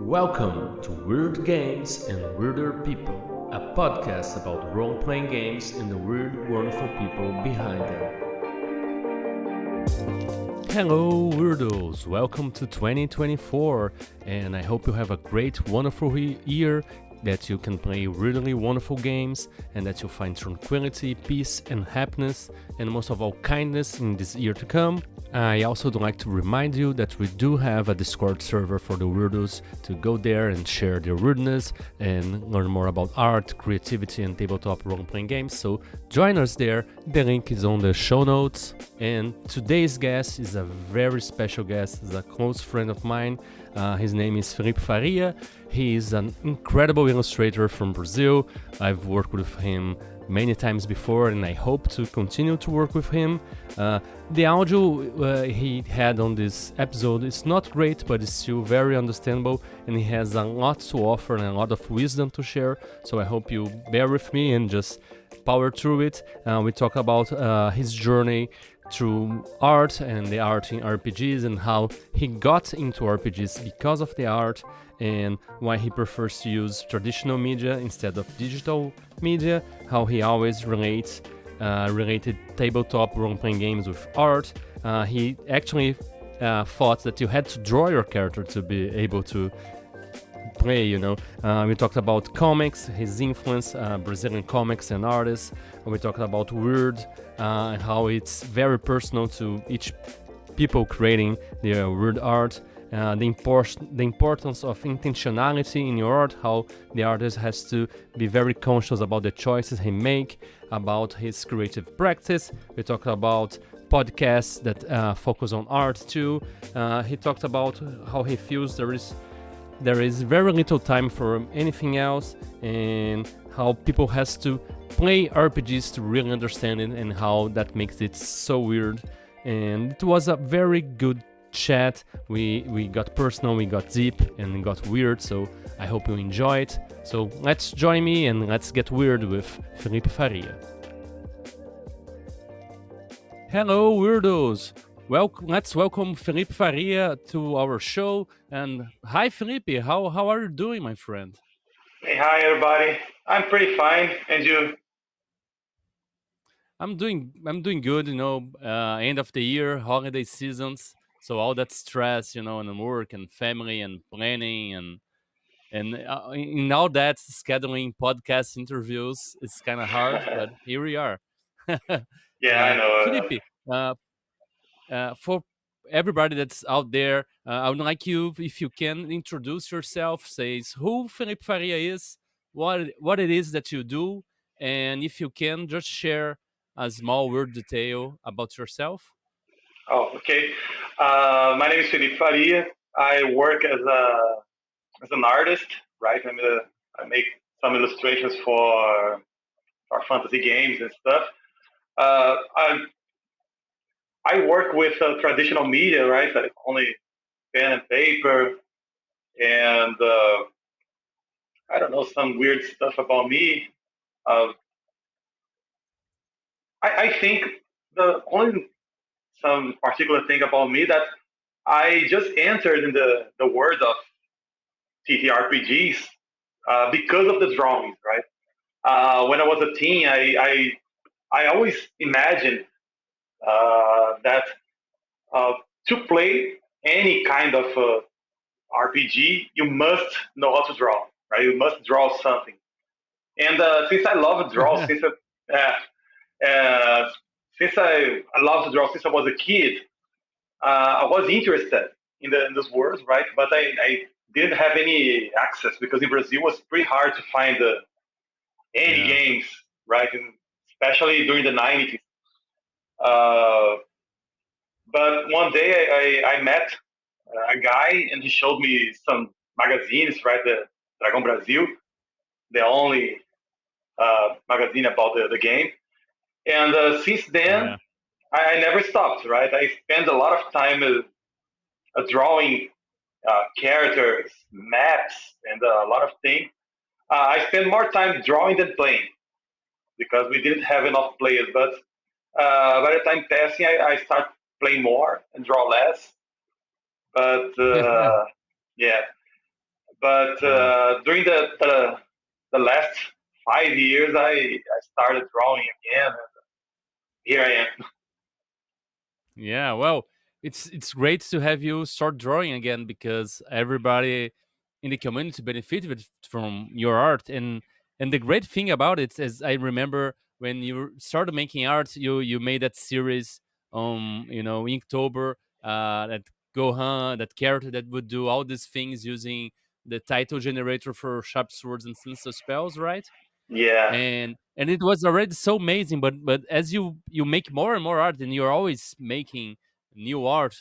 Welcome to Weird Games and Weirder People, a podcast about role-playing games and the weird, wonderful people behind them. Hello, weirdos! Welcome to 2024, and I hope you have a great, wonderful year, that you can play really wonderful games, and that you find tranquility, peace, and happiness, and most of all, kindness in this year to come. I also would like to remind you that we do have a Discord server for the weirdos to go there and share their weirdness and learn more about art, creativity, and tabletop role-playing games. So join us there. The link is on the show notes. And today's guest is a very special guest. He's a close friend of mine. His name is Felipe Faria. He is an incredible illustrator from Brazil. I've worked with him many times before, and I hope to continue to work with him. The audio he had on this episode is not great, but it's still very understandable, and he has a lot to offer and a lot of wisdom to share, so I hope you bear with me and just power through it. We talk about his journey through art and the art in RPGs and how he got into RPGs because of the art, and why he prefers to use traditional media instead of digital media, how he always related tabletop role-playing games with art. He actually thought that you had to draw your character to be able to play, we talked about comics, his influence, Brazilian comics and artists. We talked about weird and how it's very personal to each people creating their weird art. The importance of intentionality in your art, how the artist has to be very conscious about the choices he make, about his creative practice. We talked about podcasts that focus on art too. He talked about how he feels there is very little time for anything else, and how people has to play RPGs to really understand it, and how that makes it so weird. And it was a very good chat. We got personal, we got deep, and got weird, so I hope you enjoy it. So let's join me and let's get weird with Felipe Faria. Hello, weirdos! Let's welcome Felipe Faria to our show. And hi, Felipe. How are you doing, my friend? Hey, hi everybody. I'm pretty fine, and you? I'm doing good. End of the year, holiday seasons, so all that stress, and work and family and planning and in all that scheduling podcast interviews, it's kind of hard, but here we are. Yeah, I know. Felipe, uh, for everybody that's out there, I would like you, if you can, introduce yourself, says who Felipe Faria is, what it is that you do, and if you can, just share a small word detail about yourself. Oh, okay. My name is Felipe Faria. I work as an artist, right? I make some illustrations for fantasy games and stuff. I work with traditional media, right? Like only pen and paper, and I don't know, some weird stuff about me. Uh, I think the only some particular thing about me that I just entered in the world of TTRPGs because of the drawings, right? When I was a teen, I always imagined that to play any kind of RPG, you must know how to draw, right? You must draw something. And since I love to draw, uh, since I love to draw since I was a kid, I was interested in this world, right? But I didn't have any access because in Brazil it was pretty hard to find any Yeah. games, right? And especially during the 90s. Uh, but one day I met a guy and he showed me some magazines, right? The Dragon Brasil, the only magazine about the game. And since then, Yeah. I never stopped, right? I spent a lot of time drawing characters, maps, and a lot of things. I spent more time drawing than playing because we didn't have enough players. But by the time passing, I start playing more and draw less. But yeah, But Yeah. during the last 5 years, I started drawing again. And here I am. Yeah, well, it's great to have you start drawing again because everybody in the community benefited from your art, and the great thing about it is I remember when you started making art, you made that series Inktober, that Gohan, that character that would do all these things using the title generator for sharp swords and sinister spells, right? Yeah, And it was already so amazing, but as you make more and more art and you're always making new art,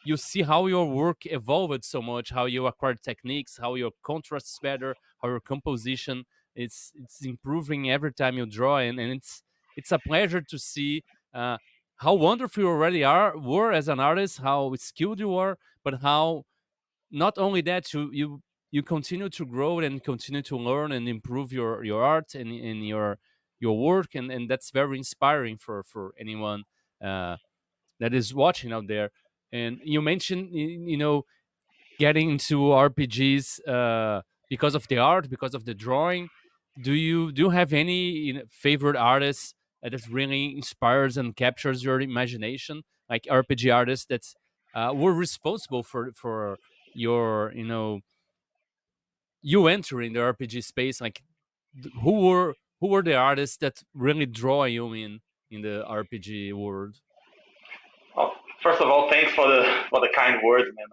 you see how your work evolved so much, how you acquired techniques, how your contrast is better, how your composition it's improving every time you draw, and it's a pleasure to see uh, how wonderful you already were as an artist, how skilled you are, but how not only that you continue to grow and continue to learn and improve your art and your work, and that's very inspiring for anyone uh, that is watching out there. And you mentioned getting into RPGs because of the art, because of the drawing. Do you have any favorite artists that really inspires and captures your imagination, like RPG artists that were responsible for your you entering the RPG space? Like who were the artists that really draw you in the RPG world? well, first of all, thanks for the kind words, man.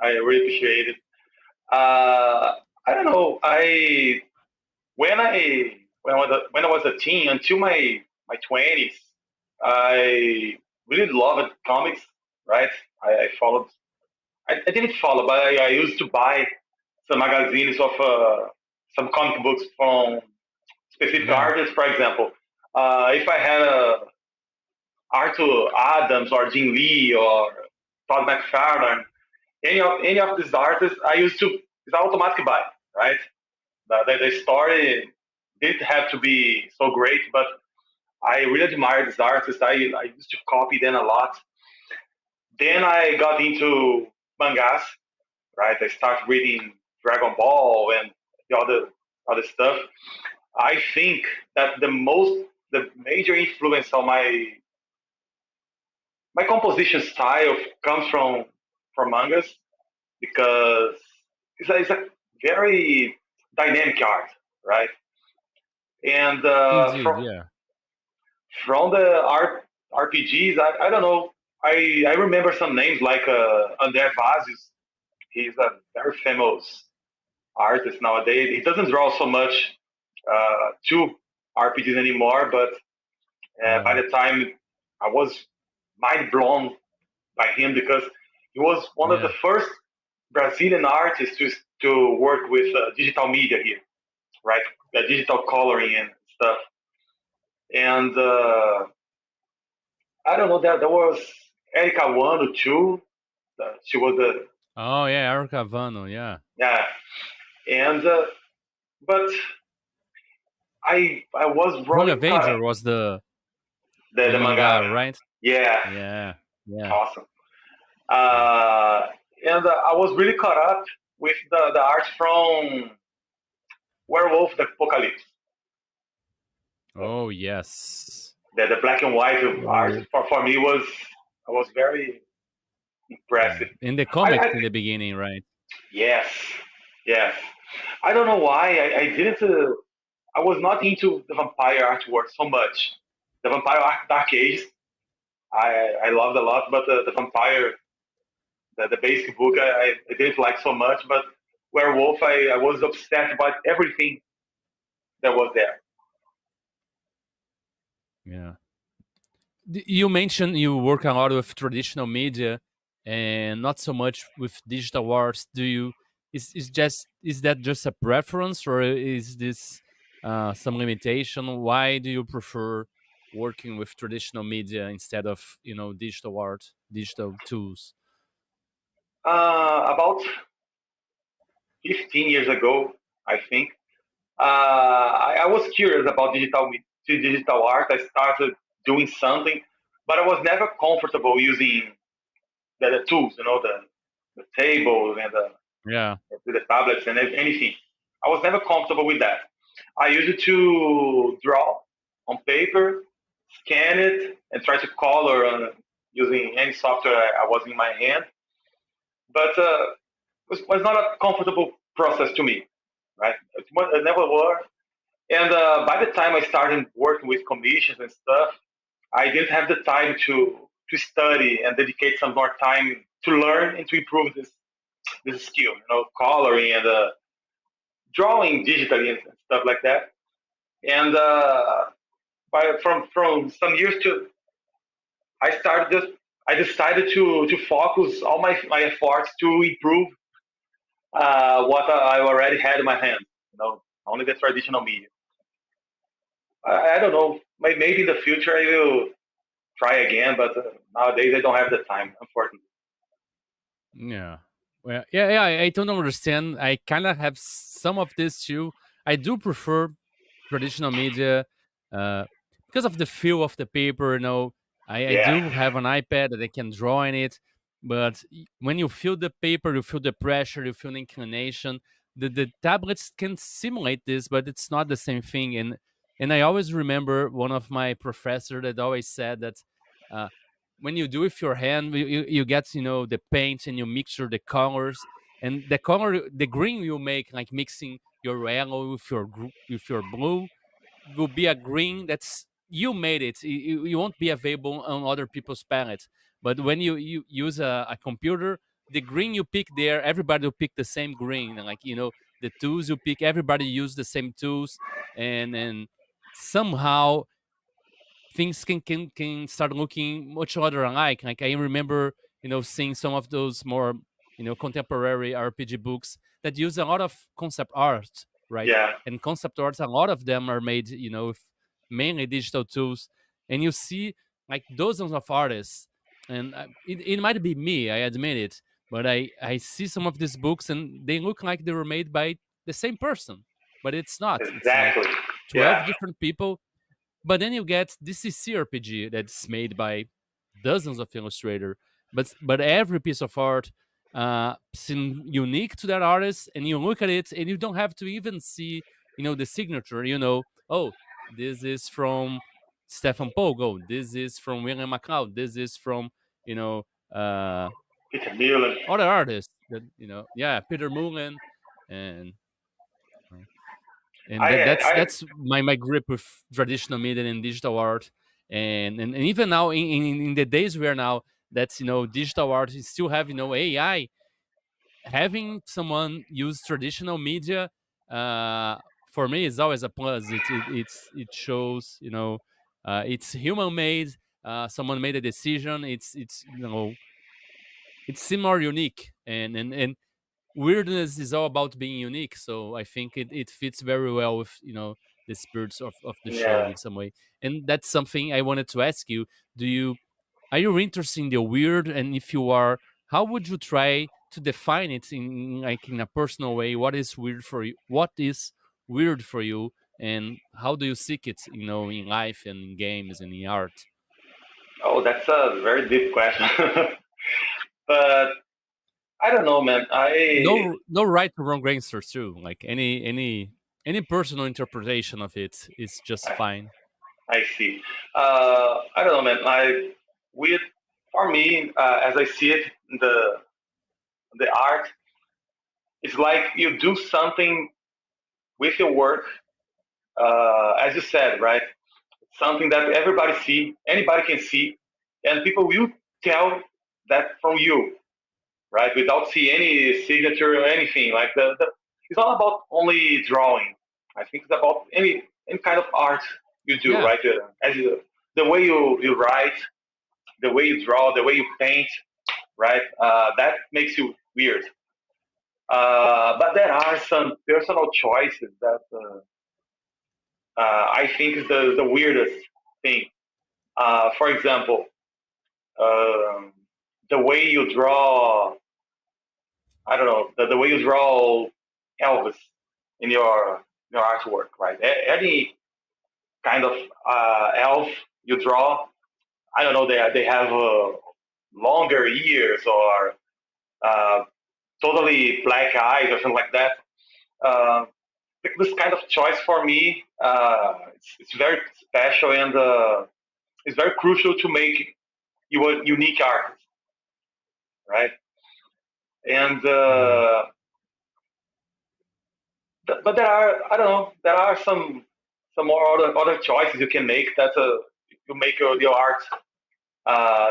I really appreciate it. I don't know. I when I was a teen until my 20s, I really loved comics. Right? I followed. I didn't follow, but I used to buy some magazines of some comic books from specific Yeah. artists. For example, if I had a Arthur Adams or Jim Lee or Todd McFarlane, any of these artists, I used to it's automatic buy, right? The story didn't have to be so great, but I really admire these artists. I used to copy them a lot. Then I got into mangas, right? I started reading Dragon Ball and the other stuff. I think that the major influence on my composition style comes from mangas because it's a very dynamic art, right? And Indeed, yeah. from the RPGs, I don't know. I remember some names like André Vazos. He's a very famous artist nowadays. He doesn't draw so much to RPGs anymore, but by Yeah. the time I was mind blown by him because he was one of the Yeah. first Brazilian artists to work with digital media here, right? Digital coloring and stuff. And I don't know that there was Erika Wano too. She was the Oh yeah, Erica Vano, yeah. yeah, and but I was Young really caught Avenger was the the manga. manga, right? Yeah, Yeah. Yeah. awesome. Yeah. And I was really caught up with the art from Werewolf the Apocalypse. Oh yes. The black and white art Werewolf. for me was very Yeah. impressive. In the I, comics I in the beginning, right? yes, yes. I don't know why I didn't. I was not into the vampire artwork so much. The vampire Dark Age, I loved a lot, but the vampire, the basic book, I didn't like so much. But Werewolf, I was obsessed about everything that was there. Yeah. You mentioned you work a lot with traditional media and not so much with digital arts. Do you is that just a preference, or is this some limitation? Why do you prefer working with traditional media instead of digital art, digital tools? About 15 years ago, I think, I was curious about digital art. I started doing something, but I was never comfortable using the tools, the tables and Yeah. with the tablets and anything. I was never comfortable with that. I used to draw on paper, scan it, and try to color using any software I was in my hand. But was not a comfortable process to me, right? It never were. And by the time I started working with commissions and stuff, I didn't have the time to study and dedicate some more time to learn and to improve this skill, coloring and drawing digitally and stuff like that. And from some years to, I started just I decided to focus all my efforts to improve what I already had in my hand. Only the traditional media. I don't know. Maybe in the future I will try again, but nowadays I don't have the time, unfortunately. Yeah. Well, yeah. I don't understand. I kind of have some of this too. I do prefer traditional media uh, because of the feel of the paper. I Yeah, do have an iPad that I can draw in it, but when you feel the paper, you feel the pressure, you feel the inclination. The tablets can simulate this, but it's not the same thing. And I always remember one of my professor that always said that. Uh, when you do with your hand, you get the paint and you mixture the colors, and the color, the green you make, like mixing your yellow with your blue, will be a green that's you made it. You won't be available on other people's palettes. But when you use a computer, the green you pick there, everybody will pick the same green. And like the tools you pick, everybody use the same tools, and somehow things can start looking much other alike. Like I remember, seeing some of those more, contemporary RPG books that use a lot of concept art, right? yeah, And concept arts, a lot of them are made, with mainly digital tools, and you see like dozens of artists, and it might be me, I admit it, but I see some of these books and they look like they were made by the same person, but it's not. It's like exactly. 12 Yeah, different people, but then you get this is CRPG that's made by dozens of illustrators, but every piece of art seems unique to that artist, and you look at it and you don't have to even see the signature. Oh, this is from Stefan Pogo. This is from William MacLeod. This is from you know uh, it's a million. other artists that yeah, Peter Mullen, and and I that's my grip with traditional media and digital art, and even now in the days we are now, that's digital art is still have AI. Having someone use traditional media, for me is always a plus. It shows it's human made. Someone made a decision. It's it seems more unique, and weirdness is all about being unique. So I think it fits very well with the spirits of the show yeah. in some way. And that's something I wanted to ask you. Do you Are you interested in the weird? And if you are, how would you try to define it like in a personal way? What is weird for you? What is weird for you? And how do you seek it, in life and in games and in art? Oh, that's a very deep question. But I don't know, man. No right or wrong answers too. Like any personal interpretation of it is just I, fine. I see. I don't know, man. We, for me, as I see it, the art is like you do something with your work, as you said, right? Something that everybody see, anybody can see, and people will tell that from you, right? Without see any signature or anything. Like it's not about only drawing. I think it's about any kind of art you do, Yeah, right? The way you write, the way you draw, the way you paint, right? That makes you weird. But there are some personal choices that I think is the weirdest thing. For example, um, the way you draw, I don't know, the way you draw Elvis in your artwork, right? Any kind of elf you draw, I don't know, they have longer ears or uh, totally black eyes or something like that. Uh, this kind of choice for me, it's very special and it's very crucial to make you a unique artist, right? And Yeah, but there are, I don't know, there are some more other choices you can make that you make your art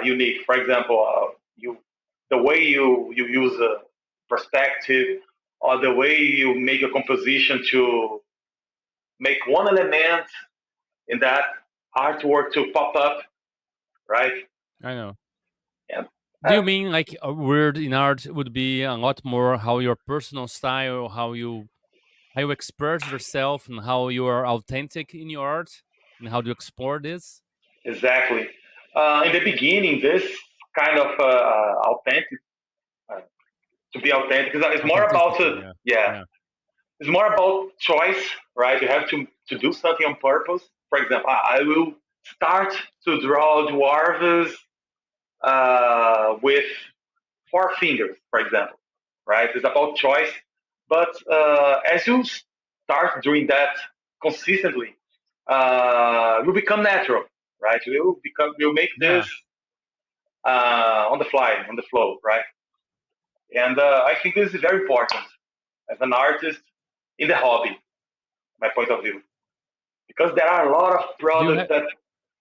unique. For example, you the way you use a perspective, or the way you make a composition to make one element in that artwork to pop up, right? I know. And Do you uh, mean like a word in art would be a lot more how your personal style, how you express yourself, and how you are authentic in your art, and how do you explore this? exactly. In the beginning, this kind of authentic, uh, to be authentic, because it's more about Authenticity, yeah, yeah, yeah, it's more about choice, right? You have to do something on purpose. For example, I will start to draw dwarves with four fingers, for example, right? It's about choice. But as you start doing that consistently, you become natural, right? You'll make yeah, this on the fly, on the flow, right? And I think this is very important as an artist in the hobby, my point of view, because there are a lot of do you products have that,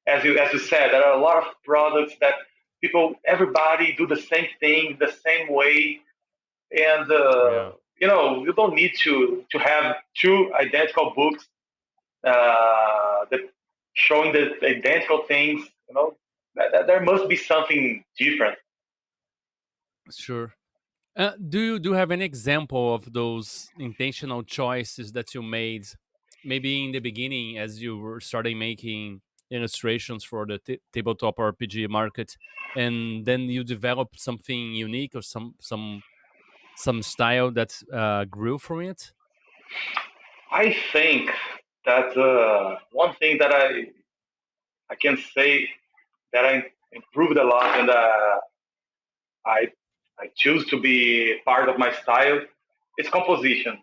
as you said, there are a lot of products that everybody do the same thing the same way, and yeah, you don't need to have two identical books that showing the identical things. There must be something different. sure. Do you have an example of those intentional choices that you made, maybe in the beginning as you were starting making illustrations for the tabletop RPG market, and then you developed something unique or some style that grew from it? I think that one thing that I can say that I improved a lot, and I I choose to be part of my style. It's composition,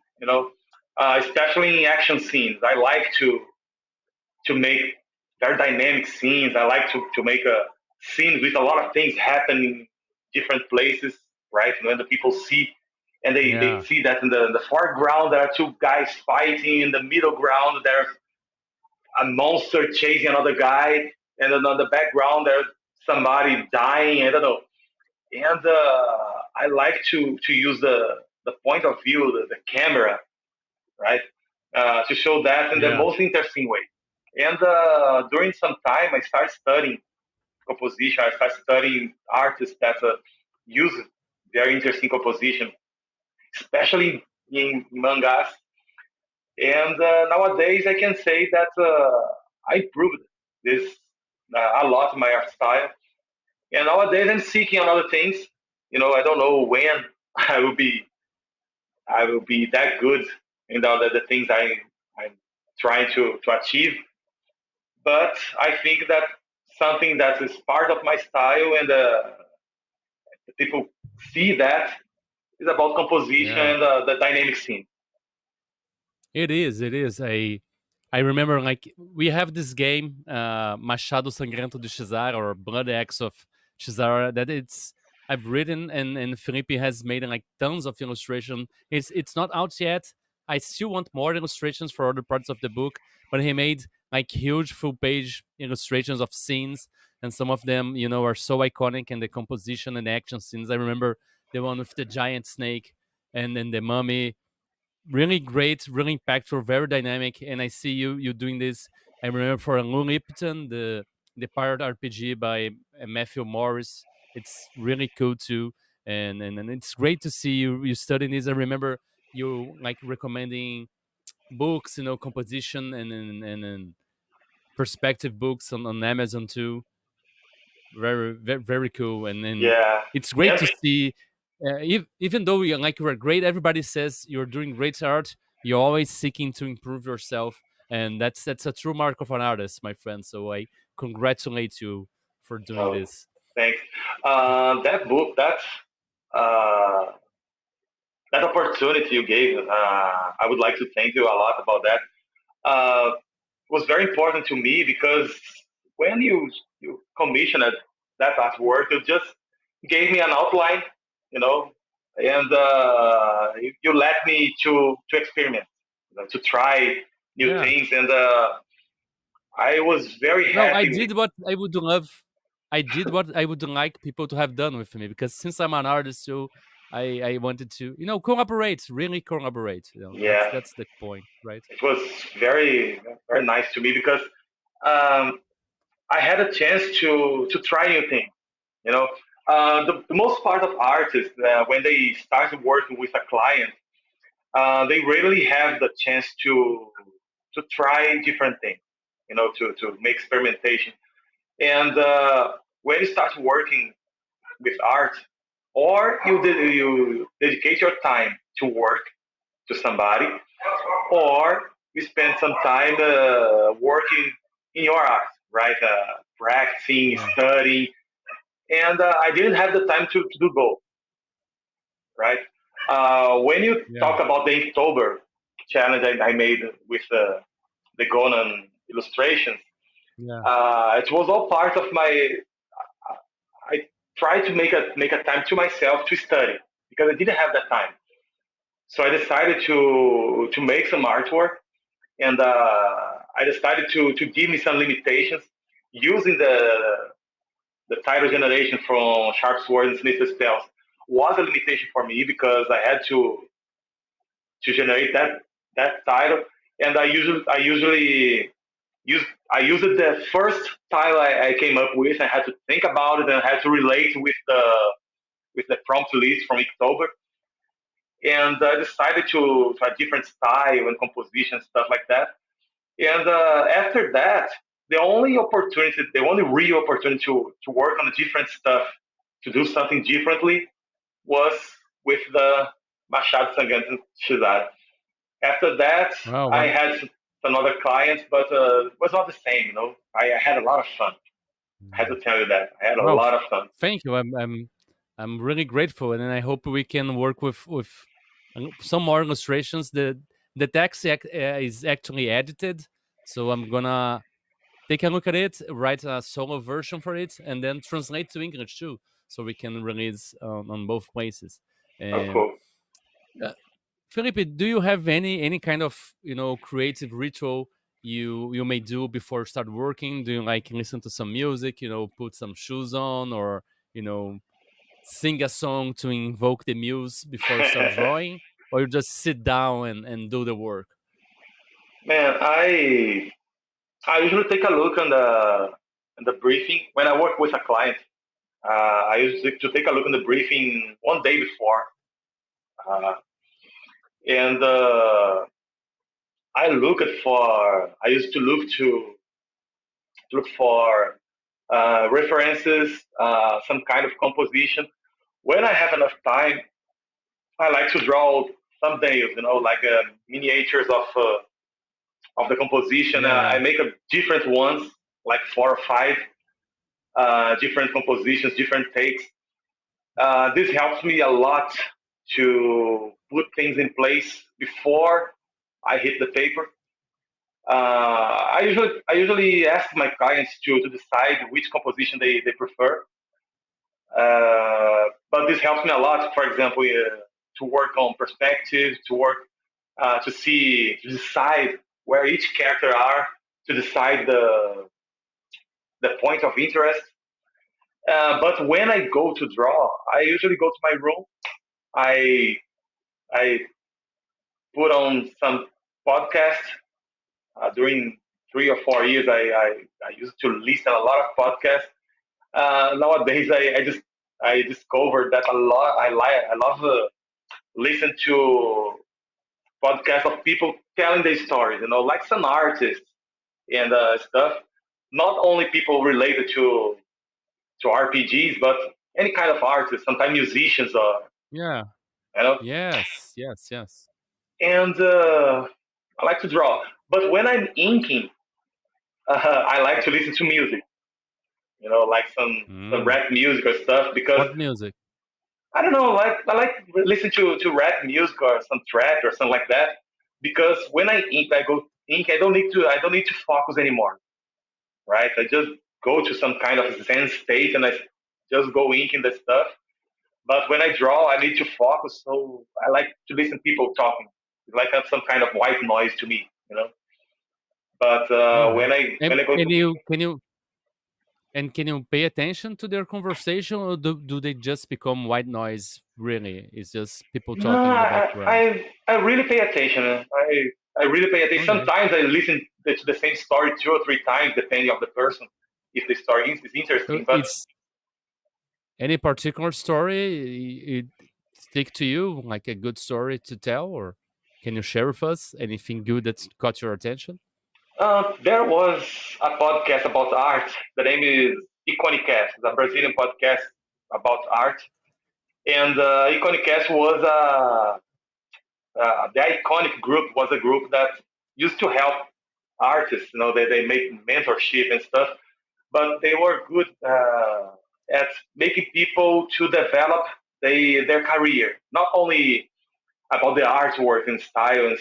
especially in action scenes. I like to make very dynamic scenes. I like to make a scene with a lot of things happening in different places, right? When the people see, and they Yeah, see that in the foreground there are two guys fighting, in the middle ground there's a monster chasing another guy, and then on the background there's somebody dying. I don't know. And I like to use the point of view, the camera, right, to show that in the yeah, most interesting way. And during some time, I started studying composition. I started studying artists that use very interesting composition, especially in mangas. And nowadays, I can say that I improved this a lot in my art style. And nowadays, I'm seeking on other things. I don't know when I will be I will be that good in the things I'm trying to achieve. But I think that something that is part of my style, and the people see that, is about composition yeah. and the dynamic scene. It is. It is. I remember like we have this game, Machado Sangrento de Cesar or Blood Axe of Cesar that it's I've written and Felipe has made like tons of illustration. It's not out yet. I still want more illustrations for other parts of the book, but he made like huge full page illustrations of scenes, and some of them, are so iconic, and the composition and action scenes. I remember the one with the giant snake and then the mummy, really great, really impactful, very dynamic. And I see you doing this. I remember for Lou Lipton, the pirate RPG by Matthew Morris. It's really cool too, and it's great to see you studying this. I remember you like recommending books, composition and perspective books on Amazon too. Very, very, very cool. And then Yeah, it's great and to see, even though you're great, everybody says you're doing great art, you're always seeking to improve yourself, and that's a true mark of an artist, my friend. So I congratulate you for doing oh, this. thanks. That book, uh, opportunity you gave. I would like to thank you a lot about that. Was very important to me because when you commissioned that artwork, you just gave me an outline, you know, and you let me to experiment, to try new Yeah. things, and I was very No, I happy with. did what I would love. I did what I would like people to have done with me because since I'm an artist too, I wanted to collaborate, really collaborate. Yeah, That's the point, right? it was very very nice to me because um, I had a chance to try new things. You know, the most part of artists when they start working with a client, they rarely have the chance to try different things. You know, to make experimentation. And when you start working with art, or you dedicate your time to work to somebody, or you spend some time working in your art, right? Practicing, Yeah, studying, and I didn't have the time to do both, right? When you yeah, talk about the Inktober challenge I made with the Gonan illustrations, yeah, it was all part of my. I tried to make a time to myself to study because I didn't have that time. So I decided to make some artwork, and I decided to give me some limitations using the title generation from Sharp Swords and Sinister Spells was a limitation for me because I had to generate that title, and I usually use I used the first title I came up with. I had to think about it and I had to relate with the prompt list from October, and I decided to try different style and composition stuff like that. And after that, the only real opportunity to work on different stuff, to do something differently, was with the Machado Sangrante Shizar. After that, wow, I had some other clients, but it was not the same. I had a lot of fun. I had to tell you that I had a wow. lot of fun. Thank you. I'm really grateful, and I hope we can work with some more illustrations. The text is actually edited, so I'm gonna take a look at it, write a solo version for it, and then translate to English too, so we can release on both places. Oh, And cool. uh, Felipe, do you have any kind of creative ritual you may do before start working? Do you like listen to some music, put some shoes on, or you know sing a song to invoke the muse before you start drawing, or you just sit down and do the work? Man, I usually take a look on the briefing when I work with a client. I used to take a look on the briefing one day before, uh, and I used to look for references, some kind of composition. When I have enough time, I like to draw some nails, like miniatures of the composition. I Yeah, make a different ones, like 4 or 5 different compositions, different takes. This helps me a lot to put things in place before I hit the paper. I usually ask my clients to decide which composition they prefer, but this helps me a lot. For example, to work on perspective, to work to decide where each character are, to decide the point of interest. But when I go to draw, I usually go to my room. I I put on some podcast. During 3 or 4 years, I used to listen a lot of podcasts. Nowadays, I discovered that a lot. I love listen to podcasts of people telling their stories. Like some artists and stuff. Not only people related to RPGs, but any kind of artists. Sometimes musicians are. yeah, You know, yes, yes, yes. and I like to draw. But when I'm inking, I like to listen to music. Like some Mm. rap music or stuff because What music? I don't know, like I like listen to rap music or some trap or something like that because when I go ink, I don't need to focus anymore, right? I just go to some kind of zen state and I just go ink in the stuff. But when I draw, I need to focus, so I like to listen to people talking. It's like some kind of white noise to me, you know. But All right. when I go And to ink, can you pay attention to their conversation, or do they just become white noise? Really, it's just people no, talking in the background. I really pay attention. I really pay attention. Okay. Sometimes I listen to the same story 2 or 3 times, depending on the person, if the story is So interesting. But it's any particular story it stick to you, like a good story to tell, or can you share with us anything good that's caught your attention? there was a podcast about art. The name is Iconicast. It's a Brazilian podcast about art. And Iconicast was the iconic group was a group that used to help artists. You know, they make mentorship and stuff, but they were good at making people to develop their career, not only about the artwork and style,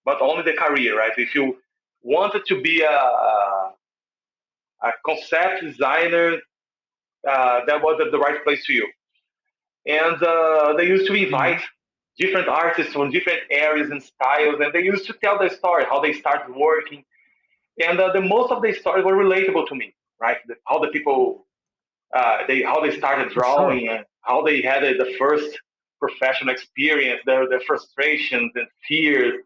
but only the career. Right? If you wanted to be a concept designer, that was the right place to you. And they used to Hmm. invite different artists from different areas and styles, and they used to tell their story, how they started working, and the most of the stories were relatable to me, right? How the people how they started For sure. drawing and how they had the first professional experience, their frustrations and fears.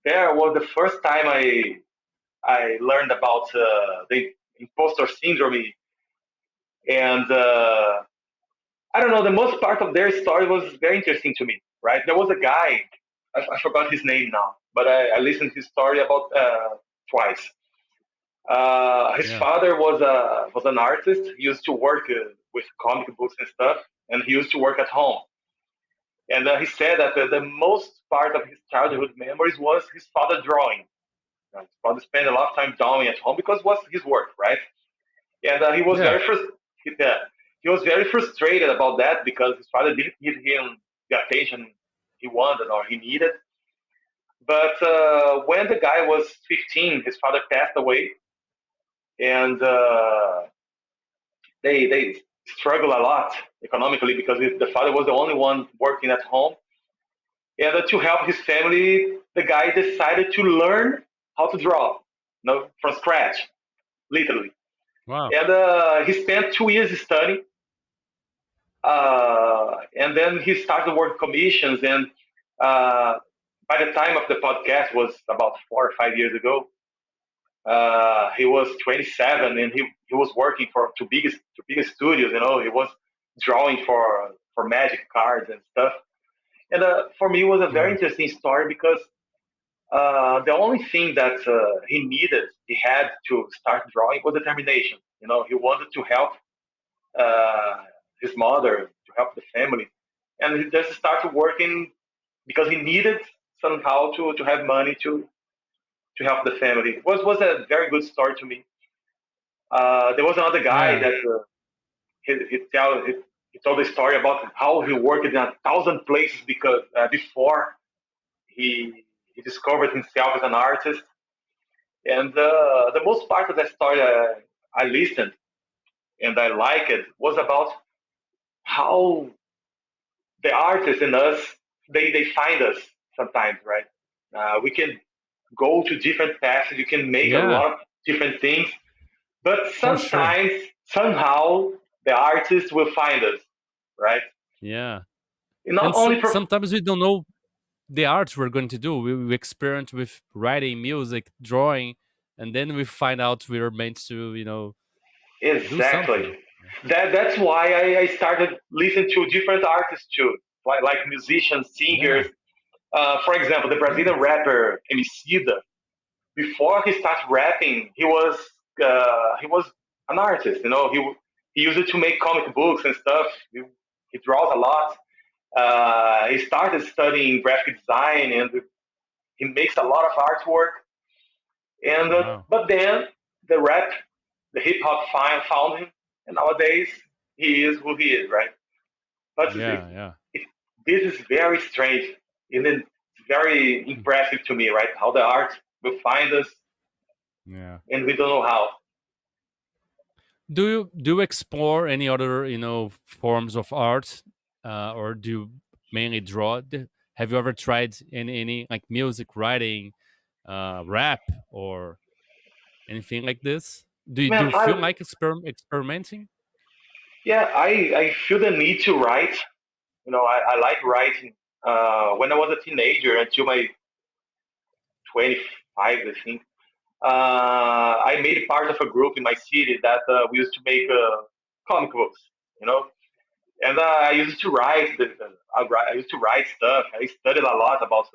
There was the first time I learned about the imposter syndrome, and I don't know. The most part of their story was very interesting to me. Right? There was a guy. I forgot his name now, but I listened to his story about twice. His Yeah. father was an artist. He used to work with comic books and stuff, and he used to work at home. And he said that the most part of his childhood memories was his father drawing. His father spent a lot of time drawing at home because it was his work, right? And Yeah. he was very frustrated about that because his father didn't give him the attention he wanted or he needed. But when the guy was 15, his father passed away, and they struggle a lot economically because the father was the only one working at home. And to help his family, the guy decided to learn how to draw, from scratch, literally. Wow. And he spent 2 years studying. And then he started work commissions. And uh, by the time of the podcast was about 4 or 5 years ago, he was 27 and he was working for two biggest studios. You know, he was drawing for Magic cards and stuff. And for me, it was a very Wow. interesting story because the only thing that he had to start drawing was determination. You know, he wanted to help uh, his mother, to help the family, and he just started working because he needed somehow to have money to help the family. It was a very good story to me. There was another guy Yeah. that he told a story about how he worked in 1,000 places because before he discovered himself as an artist. And the most part of that story I listened and I liked it was about how the artists in us they find us sometimes, right? We can go to different paths, you can make a Yeah. lot of different things, but For sure. sometimes somehow the artist will find us, right? Yeah. Not And only sometimes we don't know the art we're going to do. We experiment with writing, music, drawing, and then we find out we're meant to, do exactly. something. That's why I started listening to different artists too, like musicians, Yeah. singers. For example, the Brazilian Nice. rapper Emicida. Before he started rapping, he was an artist. You know, he used it to make comic books and stuff. He draws a lot. He started studying graphic design, and he makes a lot of artwork. And Wow. but then the rap, the hip hop found him, and nowadays he is who he is, right? But Yeah, yeah, it, this is very strange, and then it's very impressive to me, right? How the art will find us, yeah. and we don't know how. Do you explore any other forms of art, or do you mainly draw? Have you ever tried any like music writing, rap, or anything like this? Do Man, you feel like experimenting? yeah, I feel the need to write. I like writing. When I was a teenager until my 25, I think, I made part of a group in my city that we used to make comic books, you know. And I used to write. I used to write stuff. I studied a lot about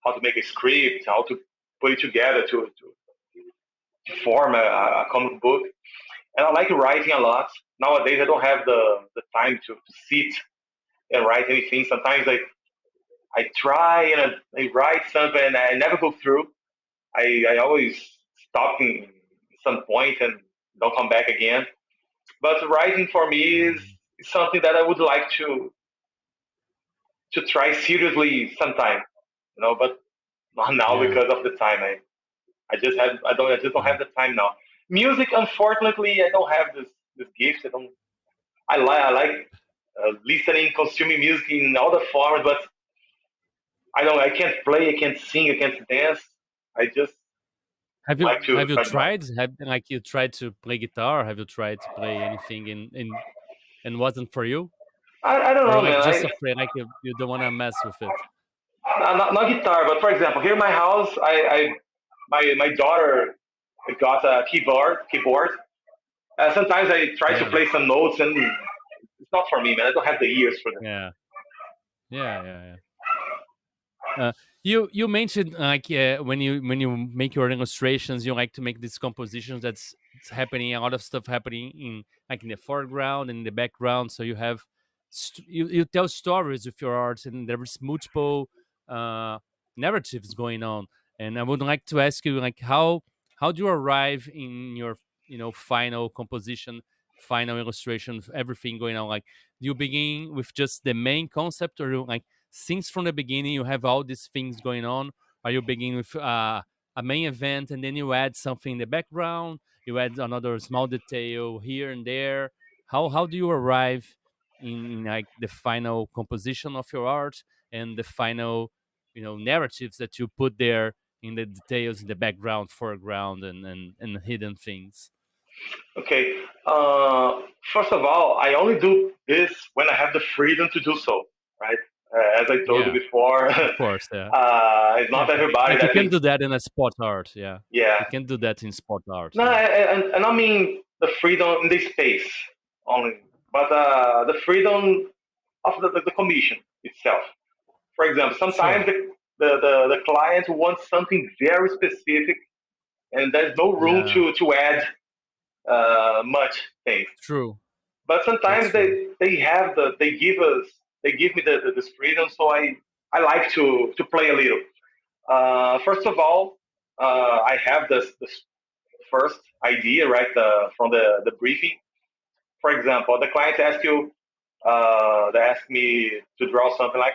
how to make a script, how to put it together to form a comic book. And I like writing a lot. Nowadays, I don't have the time to sit and write anything. Sometimes I try and I write something and I never go through. I always stop in some point and don't come back again. But writing for me Mhm. is something that I would like to try seriously sometime, but not now Yeah, because of the time. I just don't yeah. have the time now. Music, unfortunately, I don't have this gift. I like listening, consuming music in all the forms, but I can't play, I can't sing, I can't dance. I just Have you like to have you try to write. tried? Have like you tried to play guitar? Have you tried to play anything in and wasn't for you, I don't or know, you're like man. just afraid, like you don't want to mess with it? Not guitar, but for example, here in my house, my daughter got a keyboard. Sometimes I try to Yeah, play some notes, and it's not for me, man. I don't have the ears for that. yeah, yeah, yeah, yeah. You mentioned like when you make your illustrations, you like to make these compositions that's it's happening a lot of stuff happening in like in the foreground and in the background. So you have you tell stories with your art, and there's multiple uh, narratives going on. And I would like to ask you like how do you arrive in your final composition, final illustration, everything going on? Like, do you begin with just the main concept, or you like since from the beginning you have all these things going on? Are you begin with a main event and then you add something in the background, you add another small detail here and there? How do you arrive in like the final composition of your art and the final narratives that you put there in the details in the background, foreground, and hidden things? Okay. First of all, I only do this when I have the freedom to do so, right? As I told you Yeah, before, of course. Yeah. it's not everybody Like you that can can. do that in a spot art. Yeah, Yeah. you can do that in spot art. No, Yeah. and I mean the freedom in the space only, but the freedom of the commission itself. For example, sometimes Sure. the client wants something very specific, and there's no room Yeah. to add much things. True. But That's sometimes true. they give me this freedom, so I like to play a little. First of all, I have this first idea right from the briefing. For example, the client asks you, they ask me to draw something like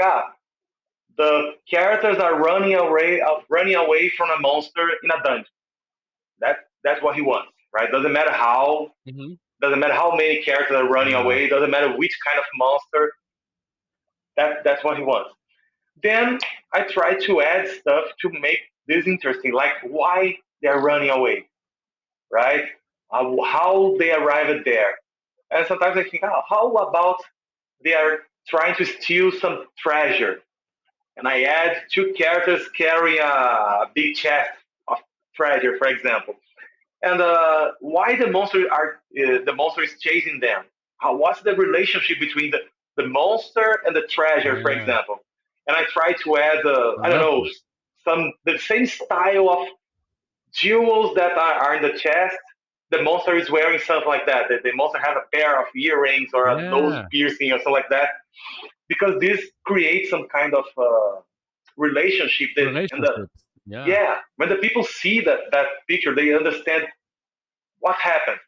the characters are running away from a monster in a dungeon. That's what he wants, right? Hmm. Doesn't matter how many characters are running Yeah. away. Doesn't matter which kind of monster. That's what he wants. Then I try to add stuff to make this interesting, like why they're running away, right? How they arrived there. And sometimes I think, how about they are trying to steal some treasure? And I add two characters carrying a big chest of treasure, for example. And why the monster is chasing them? What's the relationship between the monster and the treasure, for Yeah. example? And I try to add, I I don't love know, this. some the same style of jewels that are in the chest. The monster is wearing something like that. The monster has a pair of earrings or a nose Yeah. piercing or something like that, because this creates some kind of relationship. Relationships. Yeah. Yeah, when the people see that picture, they understand what happened.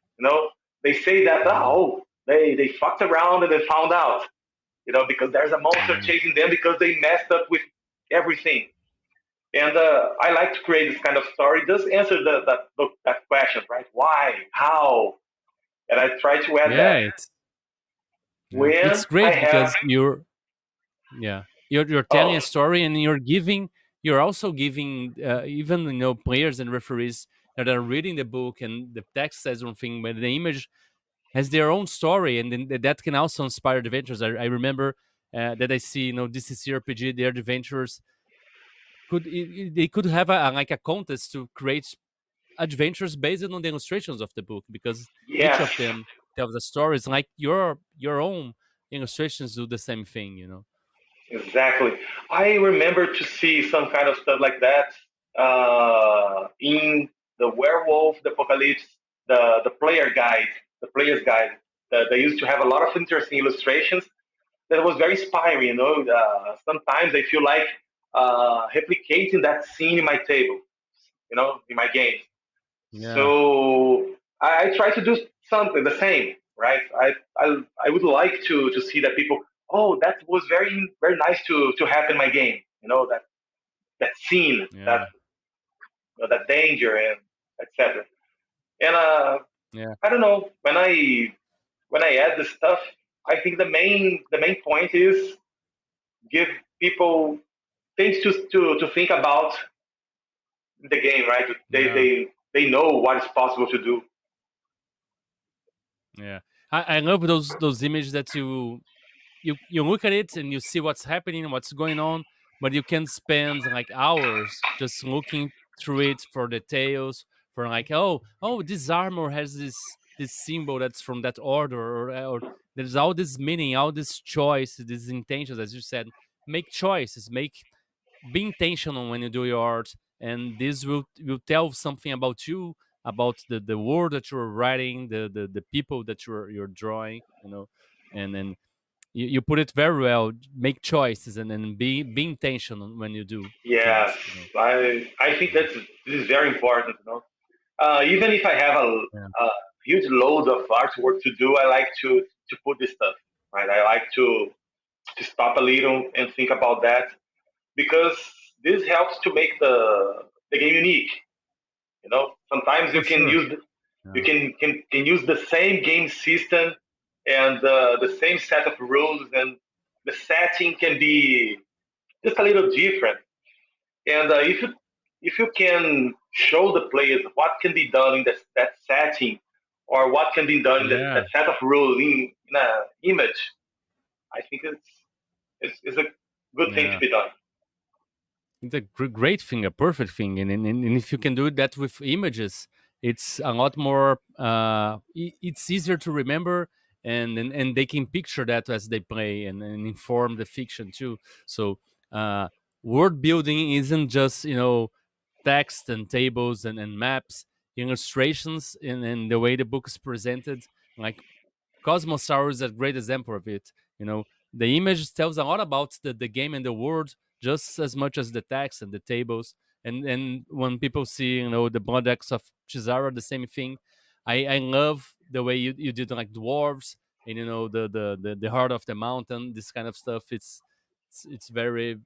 They say that Yeah. they fucked around and they found out. because there's a monster Yeah. chasing them because they messed up with everything. And I like to create this kind of story. Just answer that question, right? Why? How? And I try to add Yeah, that. it's When I great have, because you're telling a oh, story and you're also giving even players and referees that are reading the book and the text says one thing, but the image has their own story, and then that can also inspire adventures. I remember that I see DCC RPG, their adventures they could have like a contest to create adventures based on the illustrations of the book because each yes, of them tells a story. It's like your own illustrations do the same thing. exactly. I remember to see some kind of stuff like that in the Werewolf, the Apocalypse, the player guide, the player's guide. They used to have a lot of interesting illustrations that was very inspiring. Sometimes I feel like replicating that scene in my table, in my games. Yeah, So I try to do something the same, right? I would like to see that people, oh, that was very very nice to have in my game. That scene, that yeah, that danger and etc. And yeah, I don't know when I add this stuff, I think the main point is give people things to think about the game, right? They yeah. they they know what is possible to do. Yeah, I love those images that you look at it and you see what's happening, what's going on, but you can spend like hours just looking through it for details, for like, oh, this armor has this symbol that's from that order, or there's all this meaning, all this choice, these intentions, as you said. Make choices, be intentional when you do your art, and this will tell something about you, about the world that you're writing, the people that you're drawing, and then you put it very well. Make choices and then be intentional when you do Yes, things. I think Yeah, this is very important. Even if I have yeah, a huge load of artwork to do, I like to put this stuff. Right, I like to stop a little and think about that because this helps to make the game unique. Sometimes you for can sure. use you Yeah, can use the same game system and the same set of rules, and the setting can be just a little different. And if you can show the players what can be done in that setting, or what can be done in yeah. that set of rules in an image, I think it's a good thing to Yeah. be done. It's a great thing, a perfect thing, and if you can do that with images, it's a lot more. It's easier to remember, and they can picture that as they play, and inform the fiction too. So, uh, world building isn't just text and tables and maps, illustrations, and the way the book is presented. Like Kosmosaurs is a great example of it. The image tells a lot about the game and the world just as much as the text and the tables. And when people see, the blood X of Chisara, the same thing. I love the way you did like dwarves and the heart of the mountain, this kind of stuff. It's very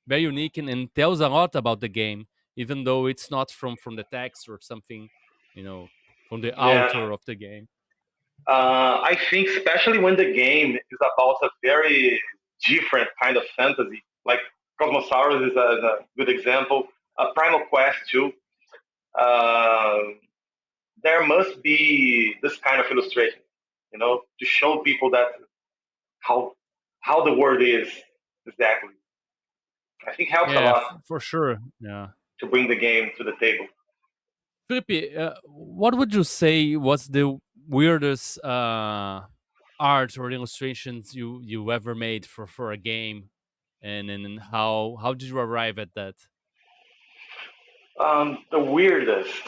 very unique and tells a lot about the game, even though it's not from the text or something, you know, from the Yeah, author of the game. I think especially when the game is about a very different kind of fantasy, like Cosmosaurus is a good example. Primal Quest too. Uh, there must be this kind of illustration, to show people that how how the word is exactly. I think helps a Yeah, lot for sure. Yeah. to bring the game to the table. Felipe, what would you say was the weirdest art or illustrations you ever made for a game, and how did you arrive at that, The weirdest.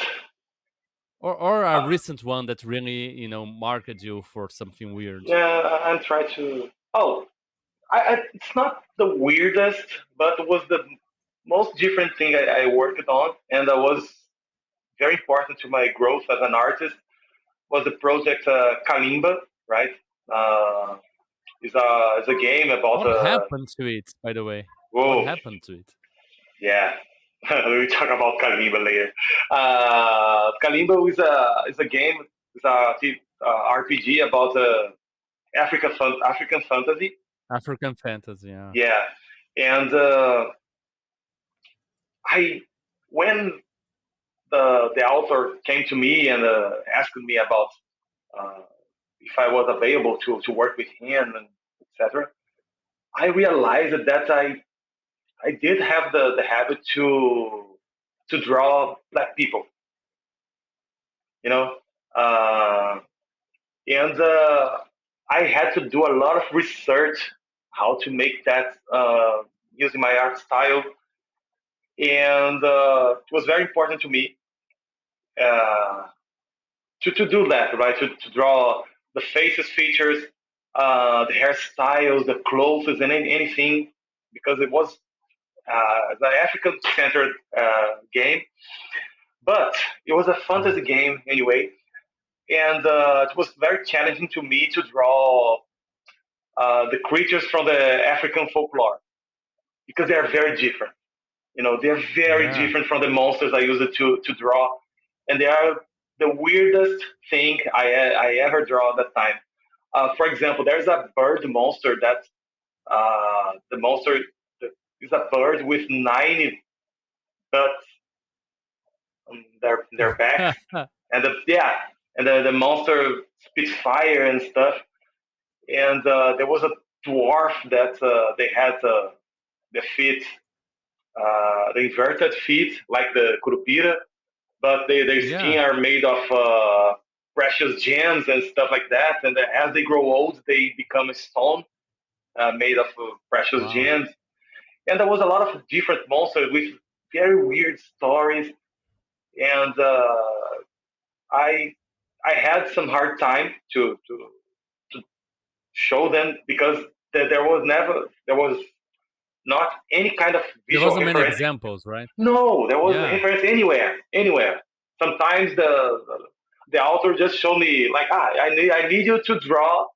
or a Uh, recent one that really marked you for something weird? yeah, I'm trying to. Oh, it's not the weirdest, but it was the most different thing I worked on, and that was very important to my growth as an artist. Was the project Kalimba, right? Uh, It's a game about What happened to it, by the way? What whoa, happened to it? yeah. We'll talk about Kalimba later. Kalimba is a game, it's a RPG about African fantasy. African fantasy, yeah. Yeah, and I when the author came to me and asked me about uh, if I was available to work with him and etc. I realized that I did have the habit to draw black people, you know, uh, and I had to do a lot of research how to make that using my art style, and it was very important to me uh, to do that, right? To draw the faces, features, the hairstyles, the clothes, and anything, because it was the African centered game, but it was a Yeah. fantasy game anyway, and it was very challenging to me to draw the creatures from the African folklore because they are very different. You know, they're very Yeah. different from the monsters I used to draw, and they are the weirdest thing I ever draw at that time. For example, there's a bird monster that the monster is a bird with 9 dots on their back, and the monster spits fire and stuff. And there was a dwarf that they had the feet, the inverted feet, like the Curupira, but their skin Yeah. are made of precious gems and stuff like that. And as they grow old, they become a stone made of precious Wow. gems. And there was a lot of different monsters with very weird stories. And I I had some hard time to show them because there was not any kind of There visual wasn't many reference. examples, right? No, there wasn't Yeah. reference anywhere. Sometimes the author just showed me like, I need you to draw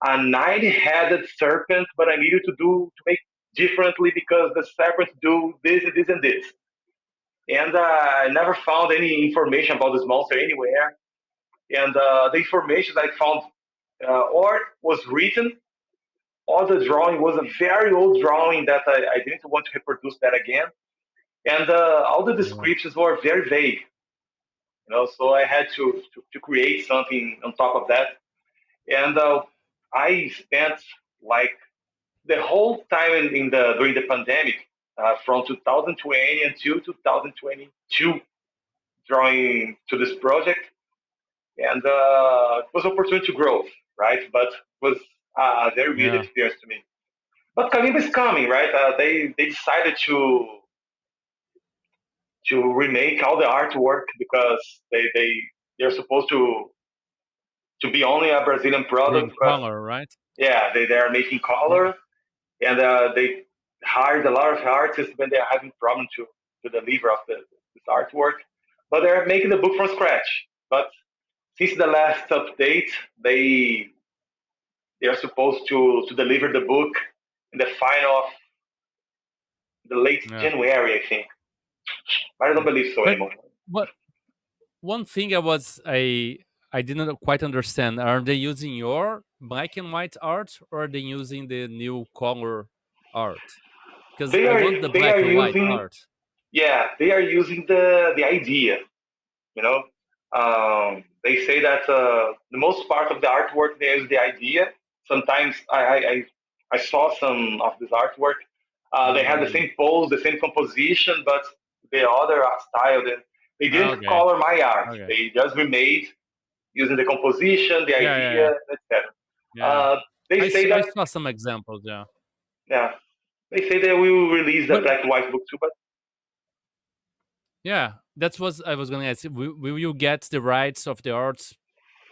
a nine-headed serpent, but I need you to make differently because the serpent do this and this and this. And I never found any information about this monster anywhere. And the information I found or was written, or the drawing was a very old drawing that I didn't want to reproduce that again. And all the Yeah. descriptions were very vague, so I had to create something on top of that. And I spent like the whole time in the during the pandemic, from 2020 until 2022, drawing to this project, and it was opportunity to growth, right? But it was a very weird Yeah. experience to me. But Kalimba is coming, right? They decided to remake all the artwork because they're supposed to be only a Brazilian product Bring because color, right? yeah, they are making Yeah. color, and they hired a lot of artists when they're having problem to deliver of this artwork, but they're making the book from scratch. But since the last update, they are supposed to deliver the book in the final of the late Yeah. January, I think. But I don't Yeah. believe so But anymore. what one thing I didn't quite understand, are they using your black and white art or are they using the new color art? Because They I are want the they black are and white using art. yeah they are using the idea. You know, they say that the most part of the artwork there is the idea. Sometimes I saw some of this artwork. They have the Mm. same pose, the same composition, but the other art style. They didn't Okay. color my art. Okay. They just remade using the composition, the Yeah, yeah, yeah. idea, etc. Yeah. Uh, they say I that saw some examples, yeah. yeah, they say they will release the But black and white book too, but yeah, that's what I was gonna ask. Will you get the rights of the art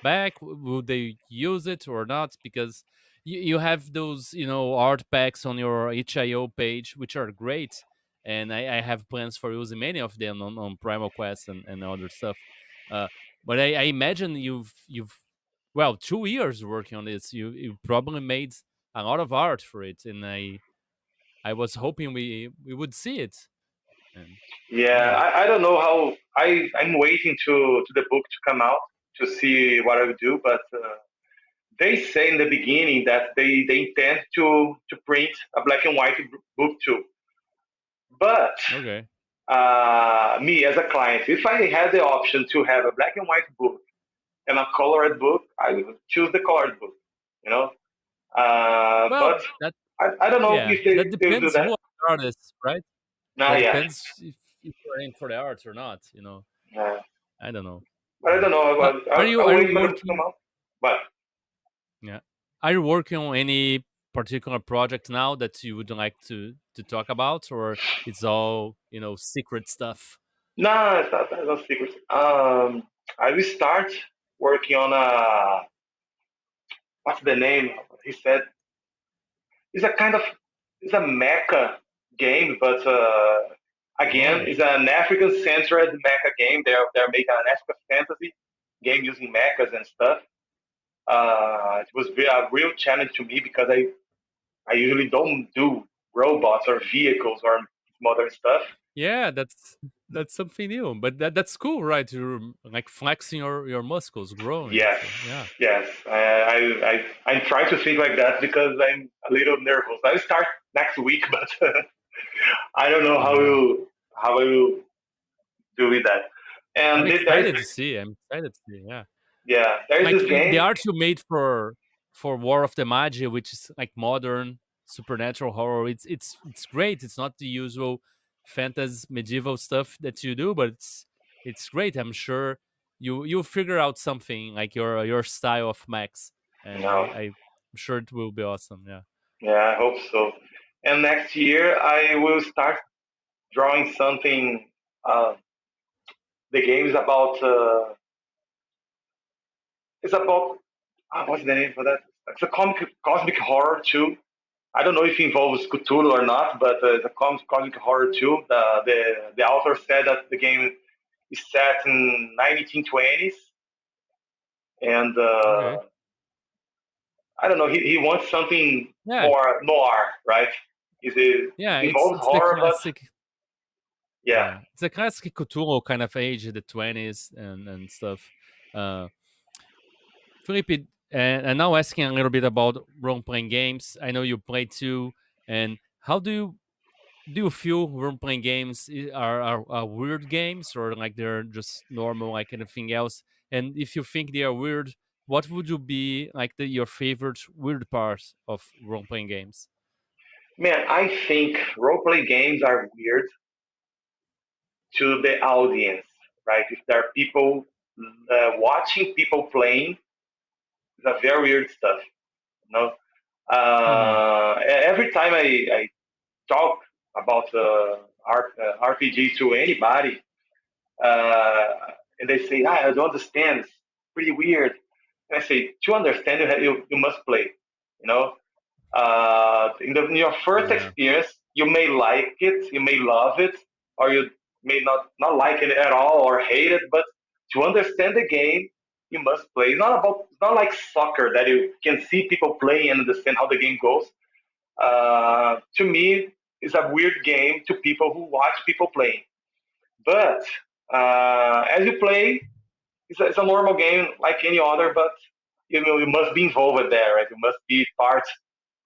back? Will they use it or not? Because you have those, art packs on your HIO page, which are great. And I have plans for using many of them on Primal Quest and other stuff. Uh, but I imagine you've well 2 years working on this. You probably made a lot of art for it, and I was hoping we would see it. And Yeah, yeah, I don't know how. I'm waiting to the book to come out to see what I would do, but they say in the beginning that they intend to print a black and white book too. But okay. me as a client, if I had the option to have a black and white book and a colored book, I would choose the colored book. You know, Well, but that I don't know yeah, if that they will do depends who that. are the artists, right? Nah, That yeah, depends if you're in for the art or not. uh, I don't know. but I Yeah. don't know. Are I'll you wait for the book to come working? out. But Yeah. Are you working on any particular project now that you would like to talk about, or it's all secret stuff? no, it's not secret. I will start working on a what's the name? He said it's a kind of it's a mecha game, but again, Oh, it's an African-centered mecha game. They're making an African fantasy game using mechas and stuff. It was a real challenge to me because I usually don't do robots or vehicles or modern stuff. yeah. That's something new, but that's cool, right? You're like flexing your muscles, growing. Yes, So yeah, yes. I'm trying to think like that because I'm a little nervous. I start next week, but I don't know yeah. how I will do with that. I'm And there's excited to see. I'm excited to see. Yeah. yeah, there's Like this the game. art you made for War of the Magi, which is like modern supernatural horror. It's great. It's not the usual fantasy medieval stuff that you do, but it's great. I'm sure you'll figure out something like your style of Max, and No, I'm sure it will be awesome. Yeah. yeah, I hope so. And next year I will start drawing something. Uh, the game is about it's about what's the name for that? It's a cosmic horror too. I don't know if it involves Cthulhu or not, but it's a cosmic horror too. The author said that the game is set in 1920s, and Okay. I don't know. He wants something Yeah. more noir, right? It Yeah. involves It's the horror, but classic. yeah. Yeah. It's a classic Cthulhu kind of age, the 20s and stuff. Uh, Felipe, and now asking a little bit about role playing games. I know you play too, and how do you feel role playing games are weird games, or like they're just normal like anything else? And if you think they are weird, what would you be like your favorite weird part of role playing games? Man, I think roleplay games are weird to the audience, right? If there are people watching people playing, it's a very weird stuff. You know, Hmm. every time I talk about RPG to anybody, uh, and they say, "I don't understand. It's pretty weird." And I say, "To understand, you must play." You know, in your first Yeah. experience, you may like it, you may love it, or you may not like it at all or hate it. But to understand the game, you must play. It's not like soccer that you can see people play and understand how the game goes. To me, it's a weird game to people who watch people playing. But as you play, it's a normal game like any other. But you must be involved there, right? You must be part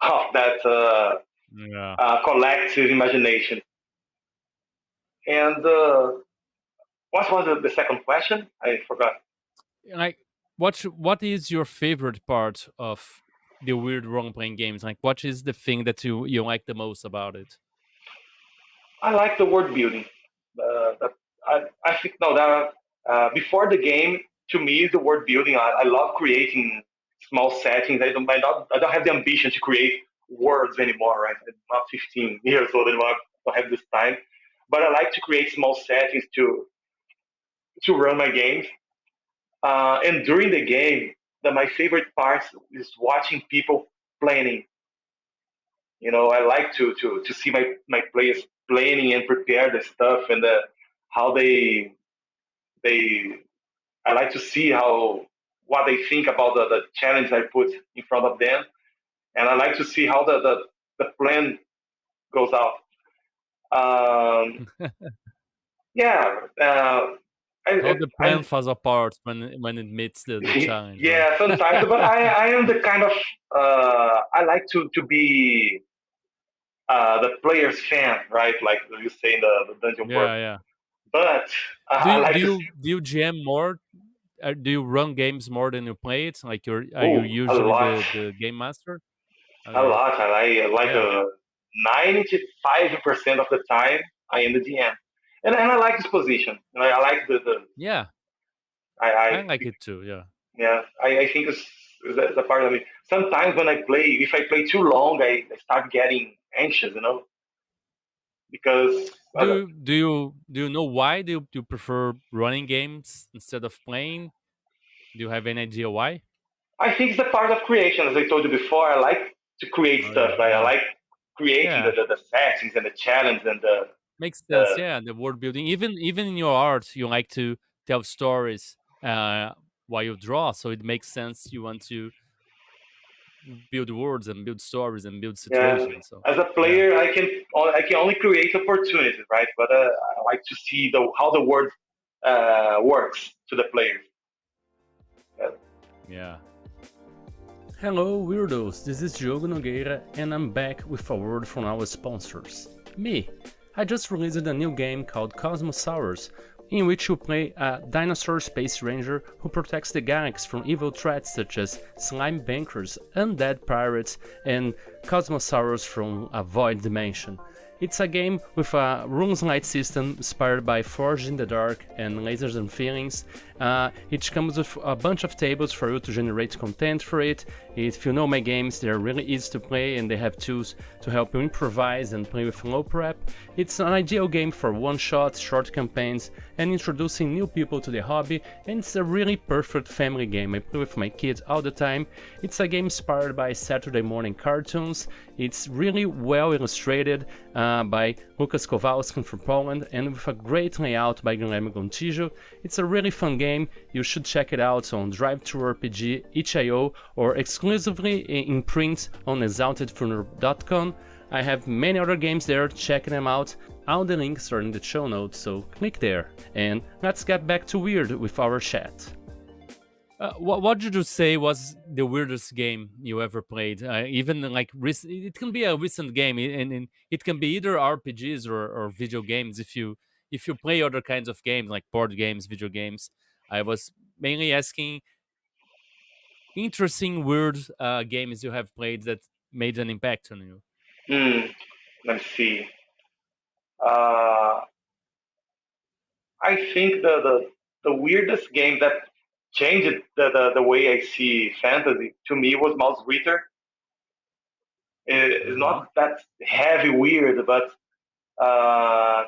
of that Yeah. collective imagination. And what was the second question? I forgot. Like, what is your favorite part of the weird role playing games? Like, what is the thing that you like the most about it? I like the world building. That I think no, that before the game, to me, is the world building. I love creating small settings. I don't have the ambition to create worlds anymore. Right? I'm not 15 years old anymore. I don't have this time. But I like to create small settings to run my games. And during the game, my favorite part is watching people planning. You know, I like to see my players planning and prepare the stuff and how they. I like to see how what they think about the challenge I put in front of them. and I like to see how the plan goes out. Um, yeah, How the plan I'm falls apart when it meets the challenge, right? yeah, sometimes, but I am the kind of I like to be the player's fan, right? Like you say in the dungeon Yeah, world. yeah. But Do I you do like to see, you do you GM more? Do you run games more than you play it? Like are you oh, a usually lot, the game master? a Okay. lot. I like Yeah. 95% of the time I am the GM, and I like this position. I like the Yeah. I I like it too. Yeah. yeah, I think it's a part of me. Sometimes when I play, if I play too long, I start getting anxious, because Do you know why do you prefer running games instead of playing? Do you have any idea why? I think it's a part of creation. As I told you before, I like to create Oh stuff. yeah, Right? I yeah, like creating yeah. the settings and the challenge and Makes sense. the Yeah, the world building. Even in your art, you like to tell stories while you draw. So it makes sense. You want to build words and build stories and build yeah. situations. So As a yeah, player, I can only create opportunities, right? But I like to see how the world works to the players. Uh, yeah. Hello, weirdos. This is Diogo Nogueira, and I'm back with a word from our sponsors. Me. I just released a new game called Kosmosaurs, in which you play a dinosaur space ranger who protects the galaxy from evil threats such as slime bankers, undead pirates, and Kosmosaurs from a void dimension. It's a game with a runes light system inspired by Forged in the Dark and Lasers and Feelings. It comes with a bunch of tables for you to generate content for it. If you know my games, they're really easy to play and they have tools to help you improvise and play with low prep. It's an ideal game for one-shots, short campaigns, and introducing new people to the hobby, and it's a really perfect family game. I play with my kids all the time. It's a game inspired by Saturday morning cartoons. It's really well illustrated by Lucas Kowalski from Poland and with a great layout by Guilherme Gontijo. It's a really fun game. You should check it out on DriveThruRPG, itch.io, or exclusively in print on exaltedfuneral.com. I have many other games there, check them out. All the links are in the show notes, so click there. And let's get back to Weird with our chat. What did you say was the weirdest game you ever played? Even like it can be a recent game, and it can be either RPGs or video games. If you play other kinds of games like board games, video games, I was mainly asking interesting weird games you have played that made an impact on you. hmm, let me see. Uh, I think the weirdest game that changed the way I see fantasy to me was Mouse Ritter. It's Hmm. not that heavy weird, but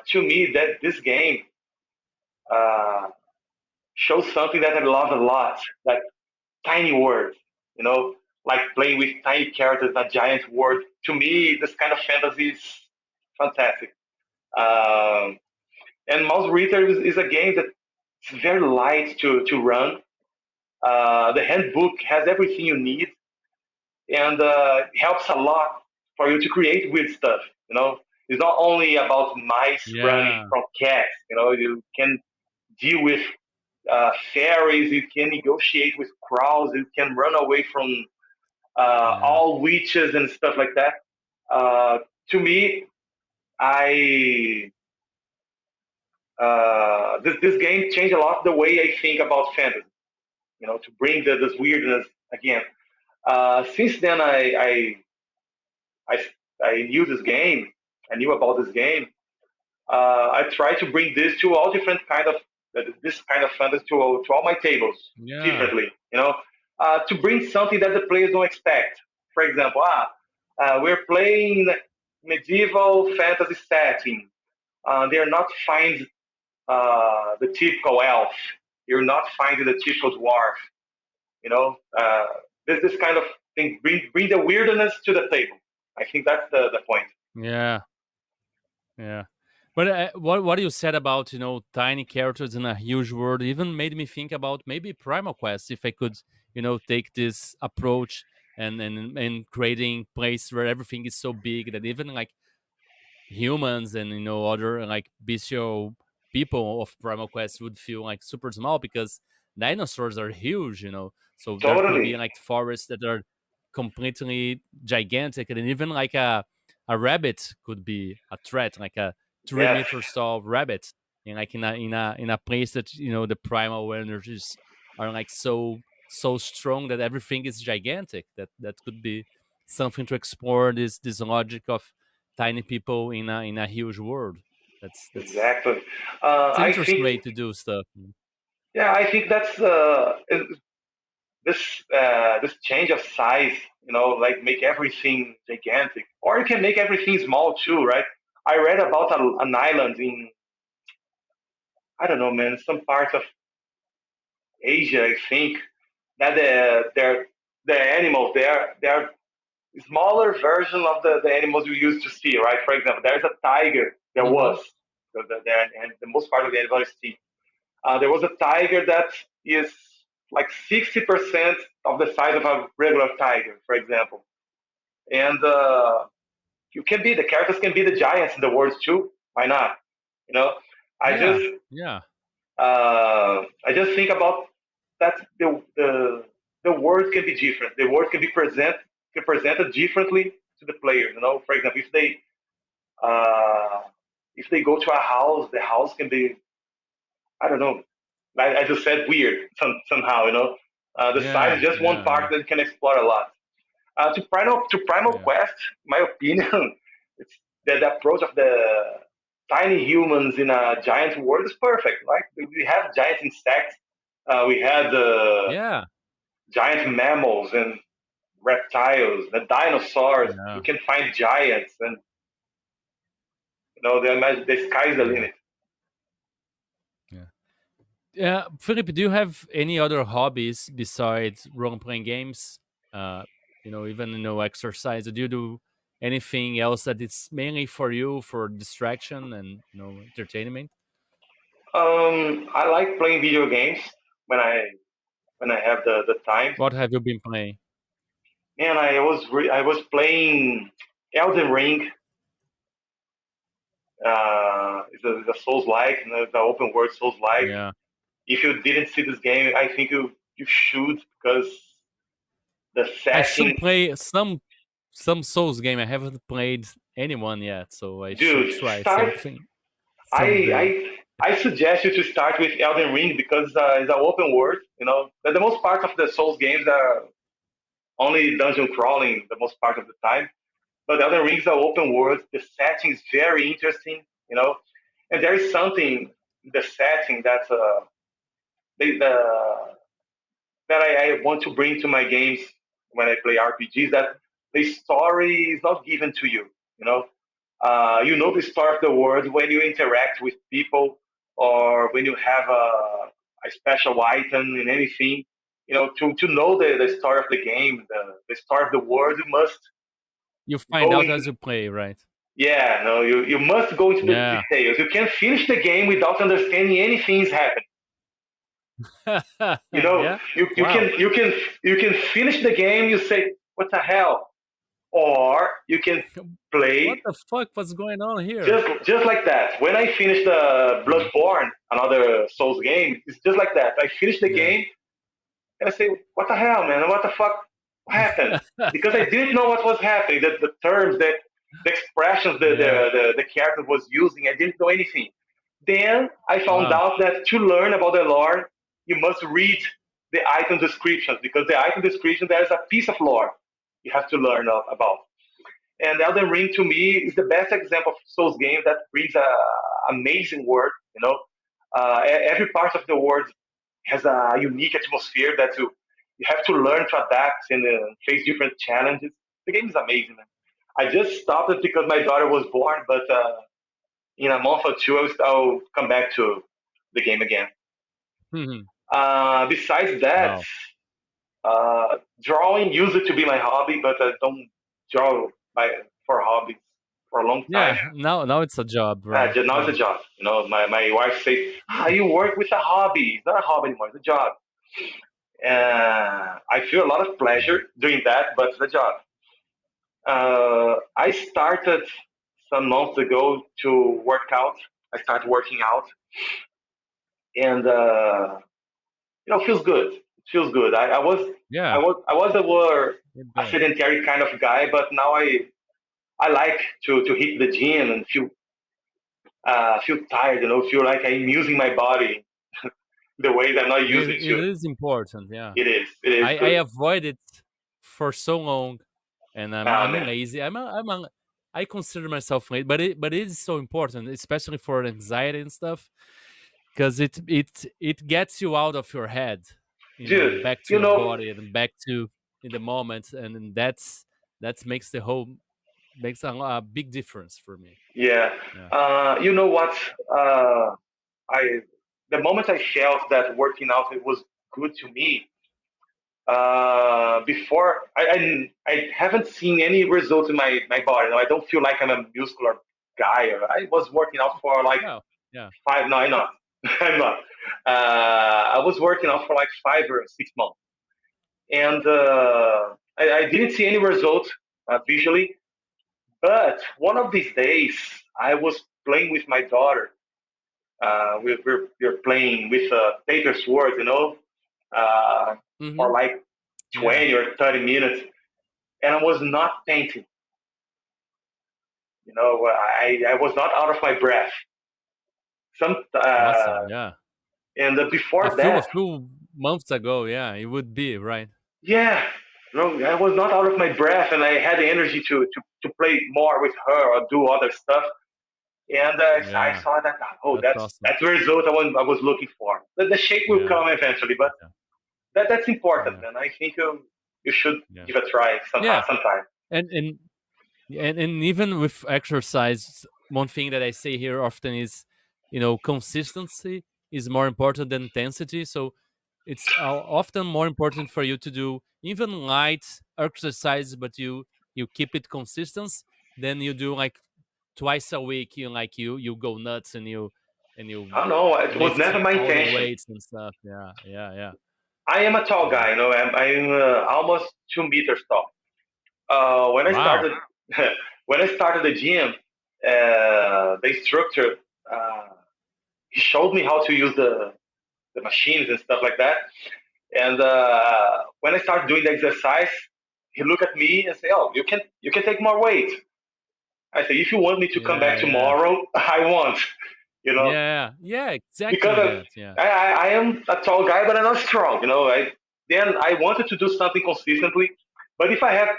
to me that this game uh, shows something that I love a lot. That tiny world, you know, like playing with tiny characters in a giant world. To me, this kind of fantasy is fantastic. Um, and Mouse Ritter is a game that's very light to run. The handbook has everything you need and helps a lot for you to create weird stuff. It's not only about mice running Yeah, from cats. You can deal with fairies. You can negotiate with crows. You can run away from yeah, all witches and stuff like that. Uh, to me, I this game changed a lot the way I think about fantasy. To bring this weirdness again. Since then, I I knew this game. I knew about this game. I try to bring this to all different kind of this kind of fantasy to all my tables yeah, differently. To bring something that the players don't expect. For example, we're playing medieval fantasy setting. They're not find the typical elf. You're not finding the typical dwarf. You know, uh, this kind of thing bring the weirdness to the table. I think that's the point. yeah, yeah. But what you said about tiny characters in a huge world even made me think about maybe Primal Quest if I could take this approach and creating place where everything is so big that even like humans and other like bestial people of Primal Quest would feel like super small because dinosaurs are huge, so there could be Totally. like forests that are completely gigantic, and even like a rabbit could be a threat, like a three Yes, meter tall rabbit in like in a place that the primal energies are like so strong that everything is gigantic. That could be something to explore, this logic of tiny people in a huge world. That's exactly. it's an I interesting think, way to do stuff. yeah, I think that's this change of size, like make everything gigantic, or you can make everything small too, right? I read about an island in, I don't know, man, some parts of Asia, I think, that the animals they are smaller version of the animals you used to see, right? For example, there's a tiger. There Hmm. was and the most part of the animal is seen. There was a tiger that is like 60% of the size of a regular tiger, for example. And you can be the characters can be the giants in the world too. Why not? You know, I Yeah, just yeah, I just think about that the words can be different. The words can presented differently to the player. For example, uh, if they go to a house, the house can be, I don't know. I just said weird somehow. The size yeah, is just one yeah, part yeah, that you can explore a lot. To Primal yeah, Quest, my opinion, it's the approach of the tiny humans in a giant world is perfect. Like we have giant insects, we had yeah, giant mammals and reptiles, the dinosaurs. You yeah, can find giants, and the sky's the yeah, limit. yeah. Yeah, Philip, do you have any other hobbies besides role-playing games? Uh, even exercise. Do you do anything else that it's mainly for you for distraction and entertainment? I like playing video games when I have the time. What have you been playing? Man, I was playing Elden Ring. It's a Souls-like, the open world Souls-like. Yeah. If you didn't see this game, I think you should, because the I should setting, play some Souls game. I haven't played anyone yet, so I should dude. try Start. something I someday. I suggest you to start with Elden Ring because it's an open world. The most part of the Souls games are only dungeon crawling the most part of the time. But Elden Ring is an open world. The setting is very interesting. And there is something in the setting the that I want to bring to my games when I play RPGs, that the story is not given to you. You know, the story of the world when you interact with people, or when you have a special item in anything. To know the story of the game, the story of the world, you must You find go out into. as you play, right? Yeah, no, you must go into the Yeah. details. You can't finish the game without understanding anything's happening. Yeah. You Wow. can finish the game. You say, "What the hell?" Or you can What play the fuck was going on here? just like that. When I finished the Yeah. Bloodborne, another Souls game, it's just like that. I finished the Yeah. game and I say, "What the hell, man? What the fuck happened?" Because I didn't know what was happening. The terms, the expressions Yeah. the character was using, I didn't know anything. Then I found Wow. out that to learn about the lore, you must read the item descriptions, because the item description, there's a piece of lore you have to learn about. And Elden Ring to me is the best example of Souls game that brings a amazing world. Every part of the world has a unique atmosphere that you have to learn to adapt and face different challenges. The game is amazing, man. I just stopped it because my daughter was born, but in a month or two, I'll come back to the game again. Mhm. Besides that, Wow. drawing used to be my hobby, but I don't draw for hobbies for a long time. Yeah. Now it's a job, right? Now it's a Yeah. job. My wife says, you work with a hobby. It's not a hobby anymore. It's a job. I feel a lot of Yeah. pleasure doing that, but the job. I started some months ago to work out. I started working out, and feels good. It feels good. Yeah. I was a It does. sedentary kind of guy, but now I like to hit the gym and feel tired. Feel like I'm using my body the way that I'm not using It to. is important. Yeah. It is. It is I good. avoid it for so long, and I'm Man. lazy. I consider myself late, but it is so important, especially for anxiety and stuff, because it gets you out of your head, Dude, back to you your know, body and back to in the moment, and then that's makes a big difference for me. yeah. Yeah. You know what? Uh, I the moment I felt that working out it was good to me. Before I haven't seen any result in my body. I don't feel like I'm a muscular guy. I was working out for like Well, yeah. five. No, I'm not. I'm not. I was working Yeah. out for like 5 or 6 months, and I didn't see any result visually. But one of these days, I was playing with my daughter. We're playing with a paper sword, uh, for Hmm. like Yeah. 20 or 30 minutes, and I was not painting. I was not out of my breath. Some Awesome. Yeah. and A before few a that, few months ago, yeah, it would be right. yeah, no, I was not out of my breath, and I had the energy to play more with her or do other stuff. And I Yeah. saw that, oh, That's that's awesome. that's the result I was looking for. The shape will Yeah. come eventually, but Yeah. that's important, Yeah. and I think you should Yeah. give a try Yeah. sometime. And and even with exercise, one thing that I say here often is, consistency is more important than intensity. So it's often more important for you to do even light exercise, but you keep it consistent. Then you do like twice a week. You go nuts and you I don't know. It was lift never my all the intention. weights and stuff. Yeah, yeah, yeah, I am a tall yeah. guy. I'm almost 2 meters tall. When I Wow. started when I started the gym, the instructor uh, he showed me how to use the machines and stuff like that. And when I started doing the exercise, he looked at me and said, "Oh, you can take more weight." I said, "If you want me to come Yeah, back yeah, tomorrow, I want." You know, yeah, yeah. because Exactly that. Yeah, I am a tall guy, but I'm not strong. Then I wanted to do something consistently, but if I have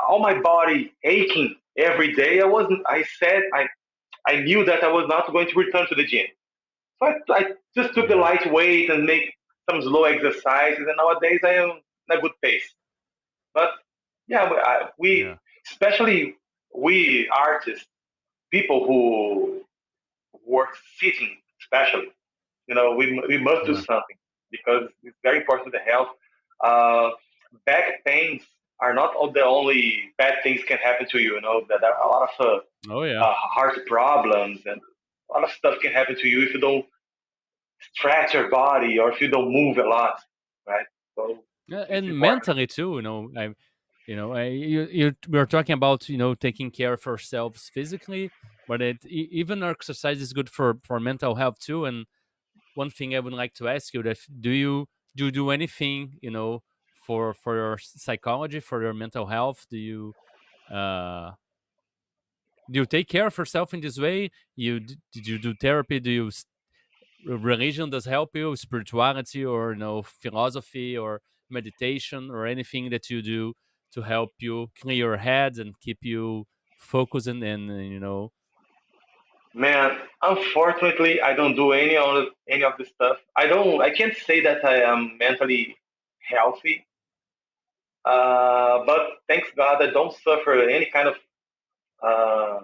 all my body aching every day, I wasn't. I knew that I was not going to return to the gym. So I just took the yeah, light weight and make some slow exercises, and nowadays I am in a good pace. But yeah, yeah, especially we artists, people who work sitting, especially, we must do yeah. something because it's very important to the health. Uh, Back pains are not all the only bad things can happen to you. That there are a lot of Oh yeah, heart problems and a lot of stuff can happen to you if you don't stretch your body or if you don't move a lot, right? So yeah. it's And important. mentally too. We're talking about taking care of ourselves physically, but even exercise is good for mental health too. And one thing I would like to ask you that do you do anything for your psychology, for your mental health? Uh do you take care of yourself in this way? Did you do therapy? Do you religion does help you, spirituality, or philosophy, or meditation, or anything that you do to help you clear your head and keep you focused and. Man, unfortunately, I don't do any of this stuff. I don't. I can't say that I am mentally healthy, but thanks God, I don't suffer any kind of. Uh,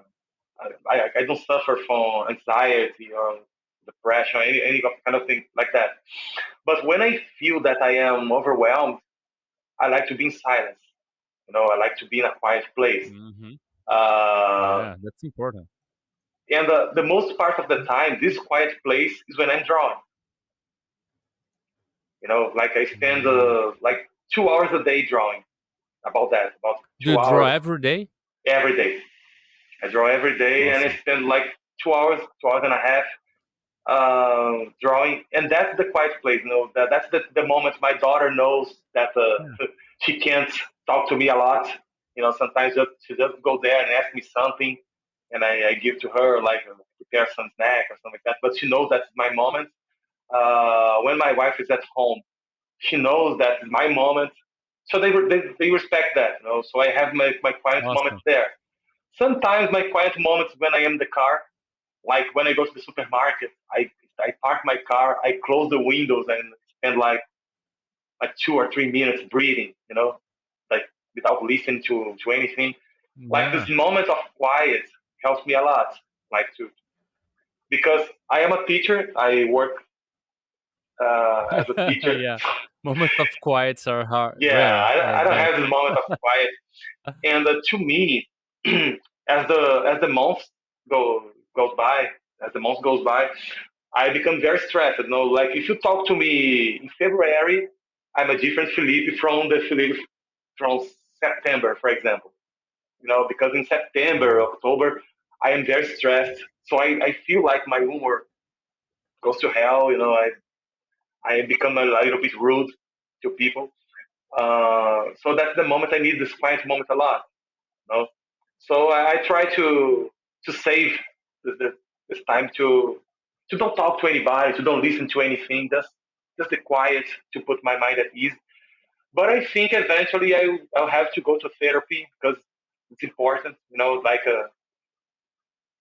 I don't suffer from anxiety or depression, any kind of thing like that. But when I feel that I am overwhelmed, I like to be in silence. I like to be in a quiet place. Hmm. Uh, Yeah, that's important. and the most part of the time, this quiet place is when I'm drawing. Like I spend Mm. like 2 hours a day drawing. About Do you two draw hours every day? every day. I draw every day, and I Awesome. spend like 2 hours, 2 hours and a half drawing, and that's the quiet place. That's the moment my daughter knows that Yeah. she can't talk to me a lot. Sometimes she just go there and ask me something, and I give to her like prepare some snack or something like that. But she knows that's my moment. When my wife is at home, she knows that my moment. So they respect that. So I have my quiet moments Awesome. there. Sometimes my quiet moments when I am in the car, like when I go to the supermarket, I park my car, I close the windows and spend like 2 or 3 minutes breathing, like without listening to anything. Like this Yeah. moment of quiet helps me a lot. Like to because I am a teacher, I work as a teacher. Yeah. Moments of quiets are Yeah, rare, I don't but have this moment of quiet. And to me, as the months goes by, as the month goes by, I become very stressed. Like if you talk to me in February, I'm a different Felipe from the Felipe from September, for example. Because in September, yeah. October, I am very stressed. So I feel like my humor goes to hell. I become a little bit rude to people. So that's the moment I need this quiet moment a lot. You know? So I try to save this time to don't talk to anybody, to don't listen to anything, just the quiet to put my mind at ease. But I think eventually I'll have to go to therapy because it's important, like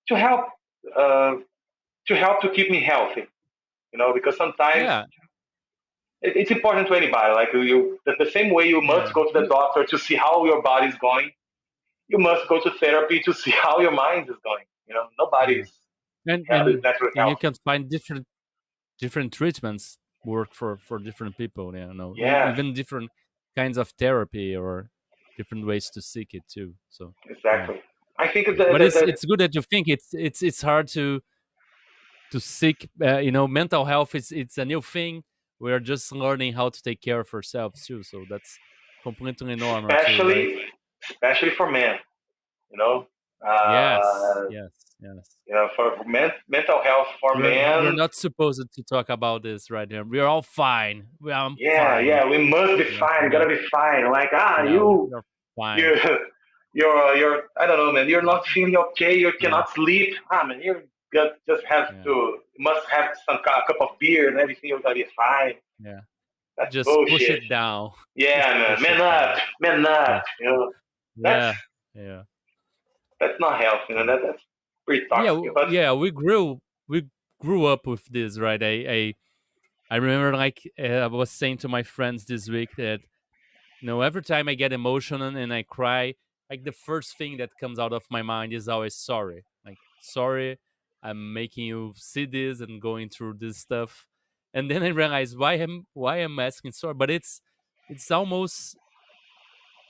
to help uh, to help to keep me healthy, because sometimes Yeah. it's important to anybody. Like the same way you Yeah. must go to the doctor to see how your body's going, you must go to therapy to see how your mind is going. Yeah. Nobody's And is and naturally and you healthy. can find different treatments work for different people. Yeah, no, Yes, even different kinds of therapy or different ways to seek it too. So yeah, exactly. I think but it's that it's good that you think it's hard to seek. Mental health is it's a new thing. We're just learning how to take care of ourselves too. So that's completely normal too, right? especially for men, you know, Yes, uh, yes, yes. for mental health for We're men. not supposed to talk about this right now. We're all fine. I'm Yeah, fine. yeah, we must be fine. Yeah, Gotta be fine. Like yeah. you, We're you, fine. you're. I don't know, man. You're not feeling okay. You Yeah, cannot sleep. Man, you just have to. yeah, You must have some cup of beer and everything. You're gonna be fine. yeah. That's Just push bullshit. it down. Yeah, Just man. push Man it up, down. man Yeah, up. That's yeah, yeah, that's not healthy. yeah. That's pretty Yeah, toxic. But yeah. We grew up with this, right? I remember like I was saying to my friends this week that every time I get emotional and I cry, like the first thing that comes out of my mind is always sorry. Like sorry, I'm making you see this and going through this stuff, and then I realize why I'm asking sorry, but it's almost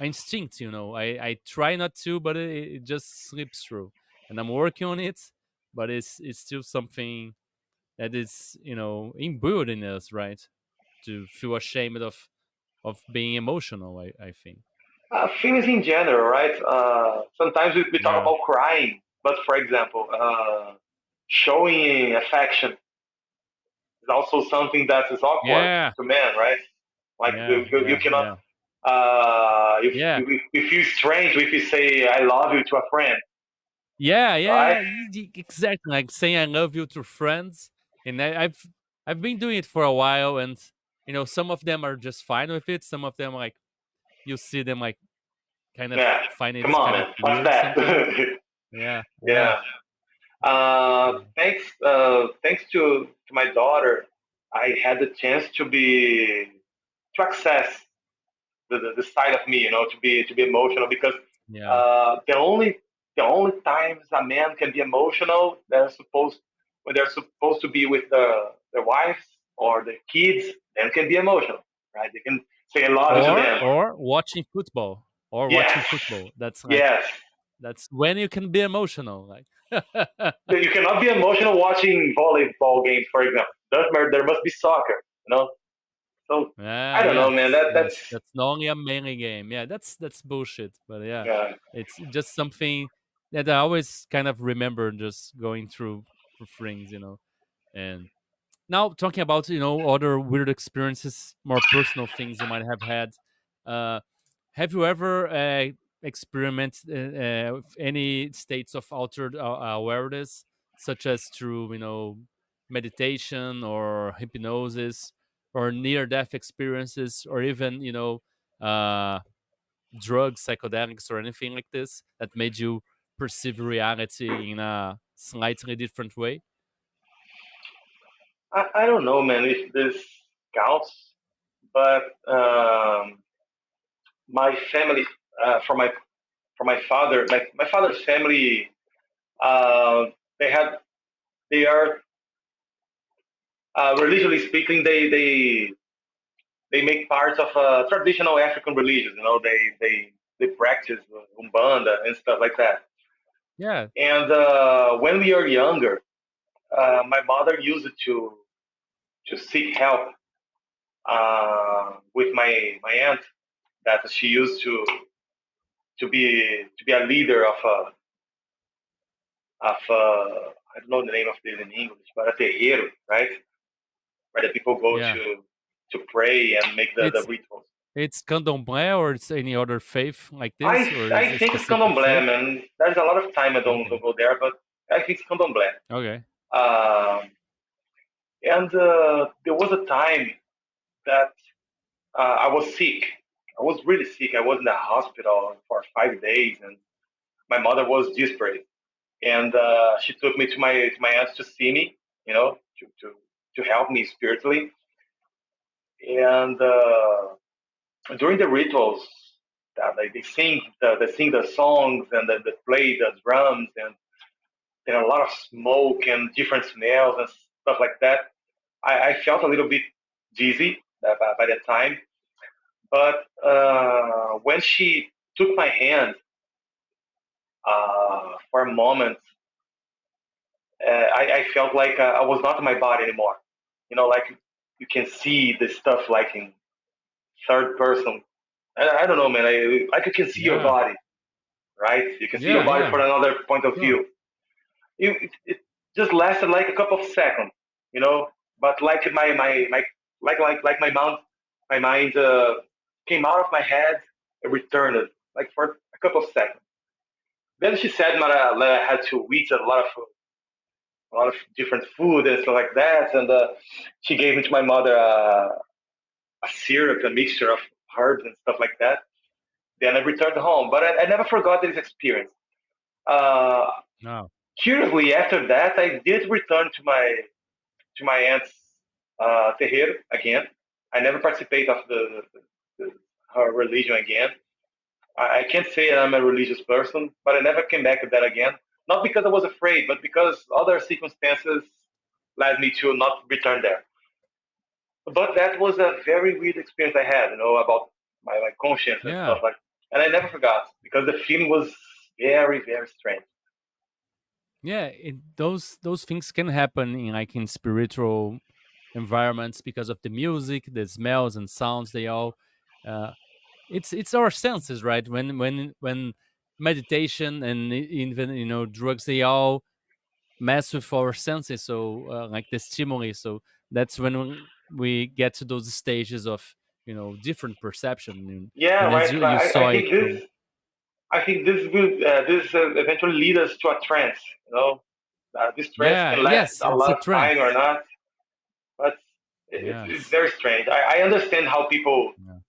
instinct. I try not to, but it just slips through, and I'm working on it, but it's still something that is imbued in us, right? To feel ashamed of being emotional. I think. feelings in general, right? Sometimes we talk Yeah. about crying, but for example, showing affection is also something that is awkward Yeah. to men, right? Like Yeah. you Yeah. cannot. Yeah. Yeah. You feel strange if you say "I love you" to a friend, Yeah. Yeah. right? Yeah. Exactly. Like saying I love you to friends, and I've been doing it for a while, and some of them are just fine with it. Some of them like you see them like kind of Yeah, find it come on, kind of man. What's weird that? sometimes. Yeah. Yeah. Yeah. Yeah. Thanks to my daughter, I had the chance to access the side of me, to be emotional because Yeah. the only times a man can be emotional, when they're supposed to be with their wives or their kids, then can be emotional, right? They can say I love you to Or them. or watching football. Or Yes, watching football. That's like yes. that's when you can be emotional. Like You cannot be emotional watching volleyball games, for example. There must be soccer, you know. So Ah, I don't know, man. yes, That's yes. That's only a melee game. Yeah, that's bullshit. But yeah, uh, it's just something that I always kind of remember just going through things, And now talking about other weird experiences, more personal things you might have had. Uh, have you ever experimented with any states of altered awareness, such as through meditation or hypnosis, or near-death experiences, or even uh, drugs, psychedelics, or anything like this that made you perceive reality in a slightly different way? I don't know, man, if this counts, but my family, for my father, my father's family, uh, they had they are religiously speaking, they make part of traditional African religions. They practice umbanda and stuff like that. Yeah, And when we are younger, my mother used to seek help with my aunt that she used to be a leader of I don't know the name of this in English, but a terreiro, right? Where the people go yeah. to pray and make the It's rituals. It's candomblé, or it's any other faith like this, I or is I it a think it's specific candomblé, faith? man. There's a lot of time I don't Okay. go there, but I think it's candomblé. Okay. Um, and there was a time that I was sick. I was really sick. I was in the hospital for 5 days, and my mother was desperate. And she took me to my aunt to see me, to help me spiritually. And during the rituals, that like they sing the songs and they play the drums and there are a lot of smoke and different smells and stuff like that. I felt a little bit dizzy by that time, but when she took my hand for a moment, I felt like I was not in my body anymore. Like you can see the stuff like in third person. I don't know, man. Like you can see your Yeah. body, right? You can see your Yeah. body Yeah. from another point of Sure. view. It just lasted like a couple of seconds, you know. But like like my mind came out of my head and returned it like for a couple of seconds. Then she said that I had to eat a lot of different food and stuff like that, and she gave me to my mother a syrup, a mixture of herbs and stuff like that. Then I returned home, but I never forgot this experience. Uh, No. Curiously, after that, I did return to my aunt's terreiro again. I never participate of the her religion again. I can't say I'm a religious person, but I never came back to that again. Not because I was afraid, but because other circumstances led me to not return there. But that was a very weird experience I had, about my conscience and stuff Yeah. like. And I never forgot because the feeling was very, very strange. Yeah. Those things can happen in spiritual environments because of the music, the smells and sounds. They all. Uh, it's our senses, right? When meditation and even drugs, they all mess with our senses, so like the stimuli, so that's when we get to those stages of different perception, Yeah, and as right. you I saw it think from. this will eventually lead us to a trance. This trance Yeah, can last yes, a it's a lot of time or trance. not, but it's Yes. very strange. I understand how people Yeah,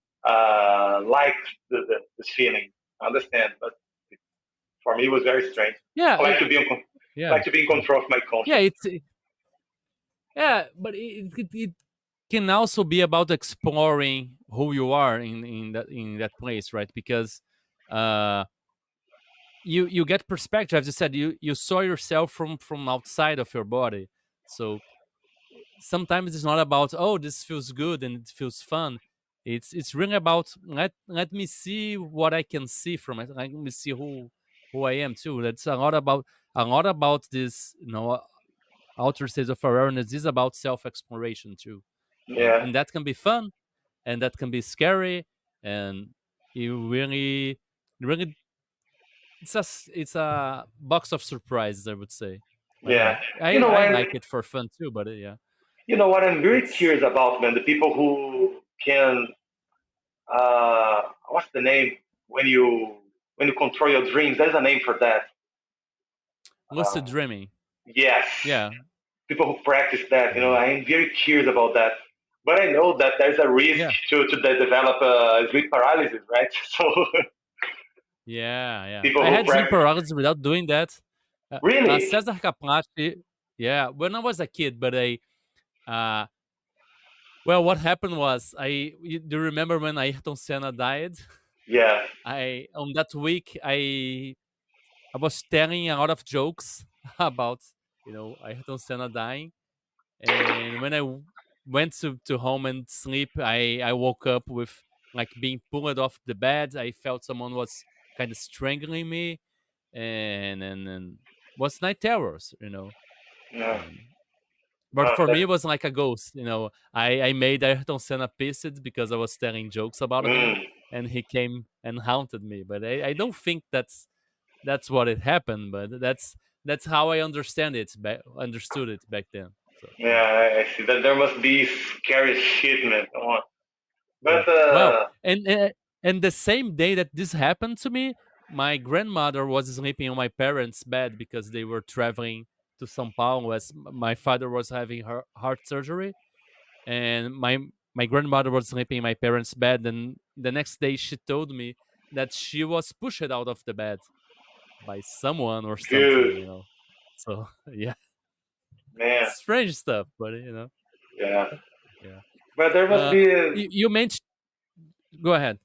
like this feeling. I understand, but for me, it was very strange. yeah, I like to be yeah, like to be in yeah, control of my yeah, conscience. yeah, but it can also be about exploring who you are in that place, right? Because uh you get perspective. As you said, you saw yourself from outside of your body. So sometimes it's not about, oh, this feels good and it feels fun. It's really about, let me see what I can see from it. Let me see who I am too. That's a lot about this, outer state of awareness is about self exploration too, and Yeah, that can be fun. and that can be scary, and you really, it's a box of surprises, I would say. But Yeah. yeah, You know I what? like it for fun too. But yeah, You know what? I'm very it's curious about, man. The people who can, what's the name when you control your dreams? There's a name for that. Uh, lucid dreaming. yes. Yeah, People who practice that. yeah, I'm very curious about that. But I know that there's a risk yeah, to develop sleep paralysis, right? So yeah. people I who had sleep practice, paralysis without doing that. really, Cesar Capace, yeah, when I was a kid, but uh, well, what happened was do you remember when Ayrton Senna died? yeah, I on that week I was telling a lot of jokes about Ayrton Senna dying, and when went to home and sleep, I woke up with like being pulled off the bed. I felt someone was kind of strangling me, and was night terrors. yeah. And but for That, me, it was like a ghost. I made Ayrton Senna pissed because I was telling jokes about him, mm, and he came and haunted me. But I don't think that's what it happened. But that's how I understood it back then. So yeah, yeah, I see. That there must be scary shit, man. Come on. yeah. But Well, and the same day that this happened to me, my grandmother was sleeping on my parents' bed because they were traveling to São Paulo as my father was having her heart surgery, and my grandmother was sleeping in my parents' bed, and the next day she told me that she was pushed out of the bed by someone or good, something. So yeah, man. strange stuff, but Yeah. yeah. But there must uh be you mentioned, go ahead.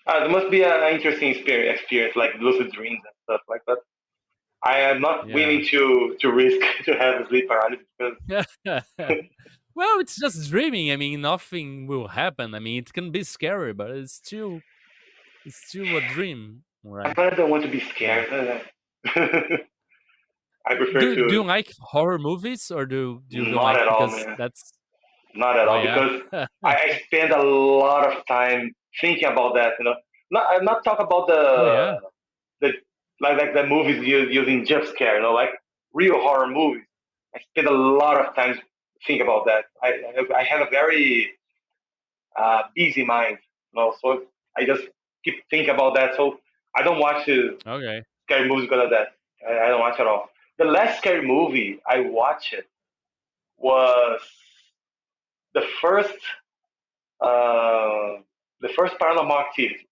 there must be an interesting experience like lucid dreams and stuff like that. I am not Yeah. willing to risk to have sleep paralysis because Well, it's just dreaming. I mean, nothing will happen. I mean, it can be scary, but it's still a dream, I right? kind of don't want to be Yeah. scared. I prefer Do you to like horror movies, or do you don't not like, at all, because man. that's Not at oh all yeah. because I spend a lot of time thinking about that. I'm not talking about Oh yeah. the like the movies using jump scare. Like real horror movies. I spend a lot of time thinking about that. I have a very busy mind. So I just keep thinking about that. So I don't watch Okay. scary movies because of that. I don't watch at all. The last scary movie I watched was the first uh, the first Paranormal Activity,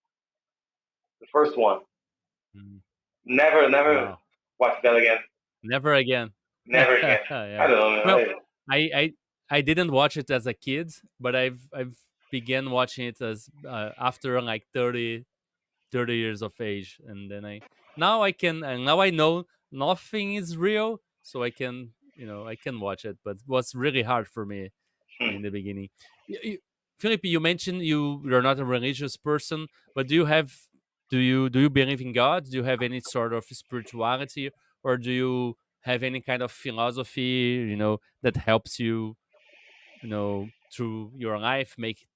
the first one. Mm, Never wow. watch that again. Never again. Never again. I Yeah. don't know. Well, I I I didn't watch it as a kid, but I've began watching it as after like 30 years of age, and then now I know nothing is real, so I can watch it, but it was really hard for me Hmm. in the beginning. Felipe, you mentioned you're not a religious person, but do you believe in God? Do you have any sort of spirituality, or do you have any kind of philosophy, that helps you through your life, make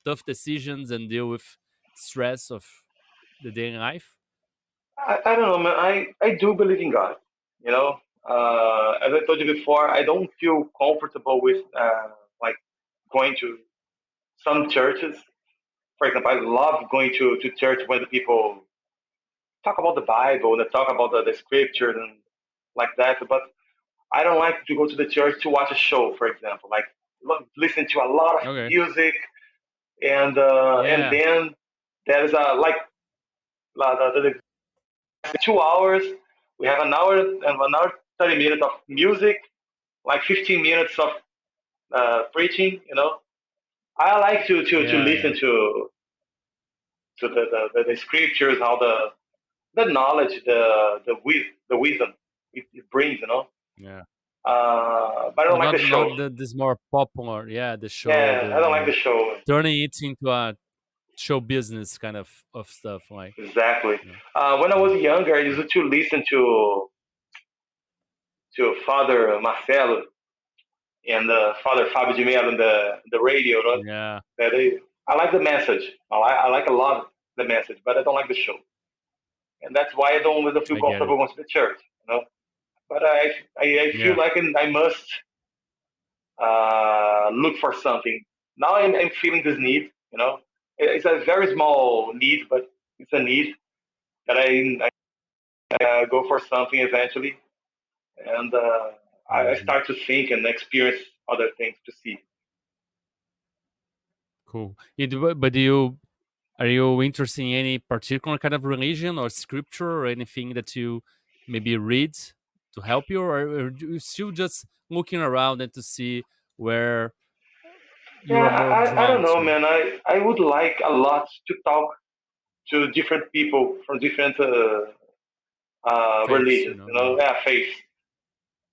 tough decisions and deal with stress of the daily life? I don't know, man. I do believe in God. As I told you before, I don't feel comfortable with like going to some churches. For example, I love going to church when the people talk about the Bible and they talk about the scriptures and like that. But I don't like to go to the church to watch a show, for example. Like listen to a lot of Okay. music and Yeah. then there's a like the 2 hours. We have an hour and 1 hour 30 minutes of music, like 15 minutes of preaching. I like to Yeah. listen Yeah. to the scriptures, how the knowledge, the wisdom it brings. Yeah. But I don't like the show. Not this more popular. Yeah, the show, Yeah, the I don't like the show. turning it into a show business kind of stuff, like. Exactly. you know. When I Yeah. was younger, I Yeah. used to listen to Father Marcelo, and Father Fabio de Mello in the radio. No? Yeah, That I like the message. I like a lot the message, but I don't like the show, and that's why I don't feel I get it. comfortable going to the church. You know, but I feel Yeah. like I must look for something. Now I'm feeling this need. You know, it's a very small need, but it's a need that I go for something eventually, and I Mhm. start to think and experience other things to see. Cool. But do you are you interested in any particular kind of religion or scripture or anything that you maybe read to help you, or you still just looking around and to see where Yeah, you are more I drawn don't know, to? man. I would like a lot to talk to different people from different Faiths, religions, yeah. yeah, faiths,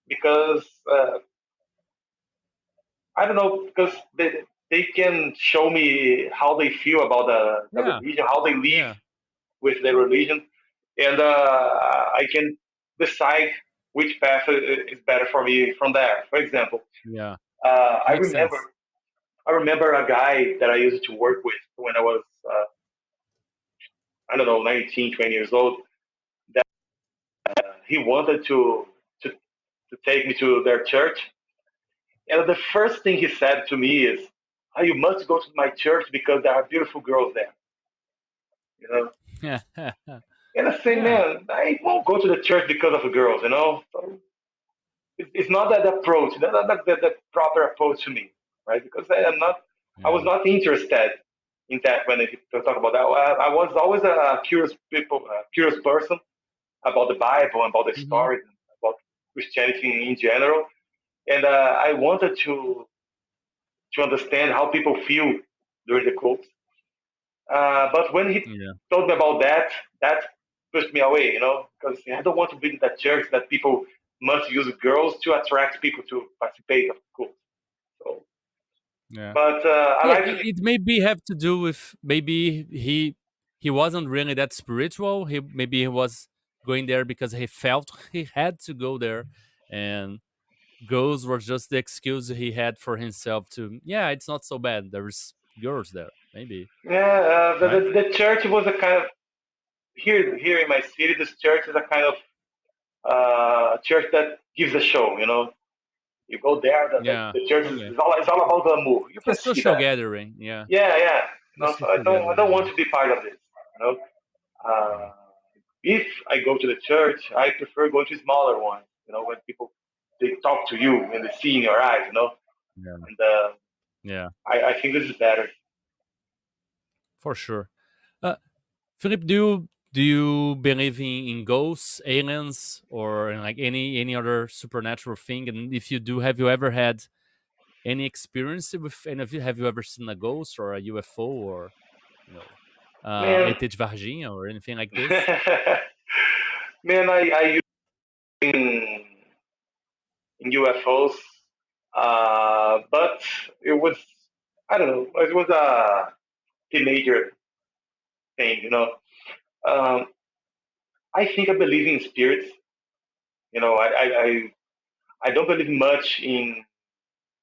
because I don't know, because they can show me how they feel about the Yeah, religion, how they live yeah, with their religion, and I can decide which path is better for me from there. For example, yeah. uh, I Makes remember sense. I remember a guy that I used to work with when I was I don't know 19, 20 years old. That he wanted to to take me to their church, and the first thing he said to me is, "Oh, you must go to my church because there are beautiful girls there." You know, Yeah, and I say, yeah, man, I won't go to the church because of the girls. So it's not that approach. That's not the proper approach to me, right? Because I was yeah. not interested in that when I talk about that. I was always a curious person about the Bible, about the Hmm. stories, about Christianity in general, and I wanted to understand how people feel during the cults. But when he Yeah, told me about that, that pushed me away, because I don't want to be in that church that people must use girls to attract people to participate of the cult. So, yeah. but I Yeah, like to. it maybe have to do with maybe he wasn't really that spiritual. He maybe he was going there because he felt he had to go there, and girls were just the excuse he had for himself to. Yeah, it's not so bad. There's girls there, maybe, Yeah, right? the church was a kind of here in my city. This church is a kind of church that gives a show. You go there, Yeah. the church is Okay. it's all about glamour. You It's a can see social that. gathering. Yeah. Yeah, yeah. It's a So I social don't gathering. want to be part of this. You know, Yeah. uh, if I go to the church, I prefer going to smaller ones. When people they talk to you and they see in your eyes. Yeah. And Yeah. I think this is better. For sure. Philip, do you believe in ghosts, aliens, or in like any other supernatural thing? And if you do, have you ever had any experience with any of you? Have you ever seen a ghost or a UFO or you know, Man, ET de Varginha or anything like this? man, I used in UFOs, but it was I don't know. It was a teenager thing. Um, I think I believe in spirits. I don't believe much in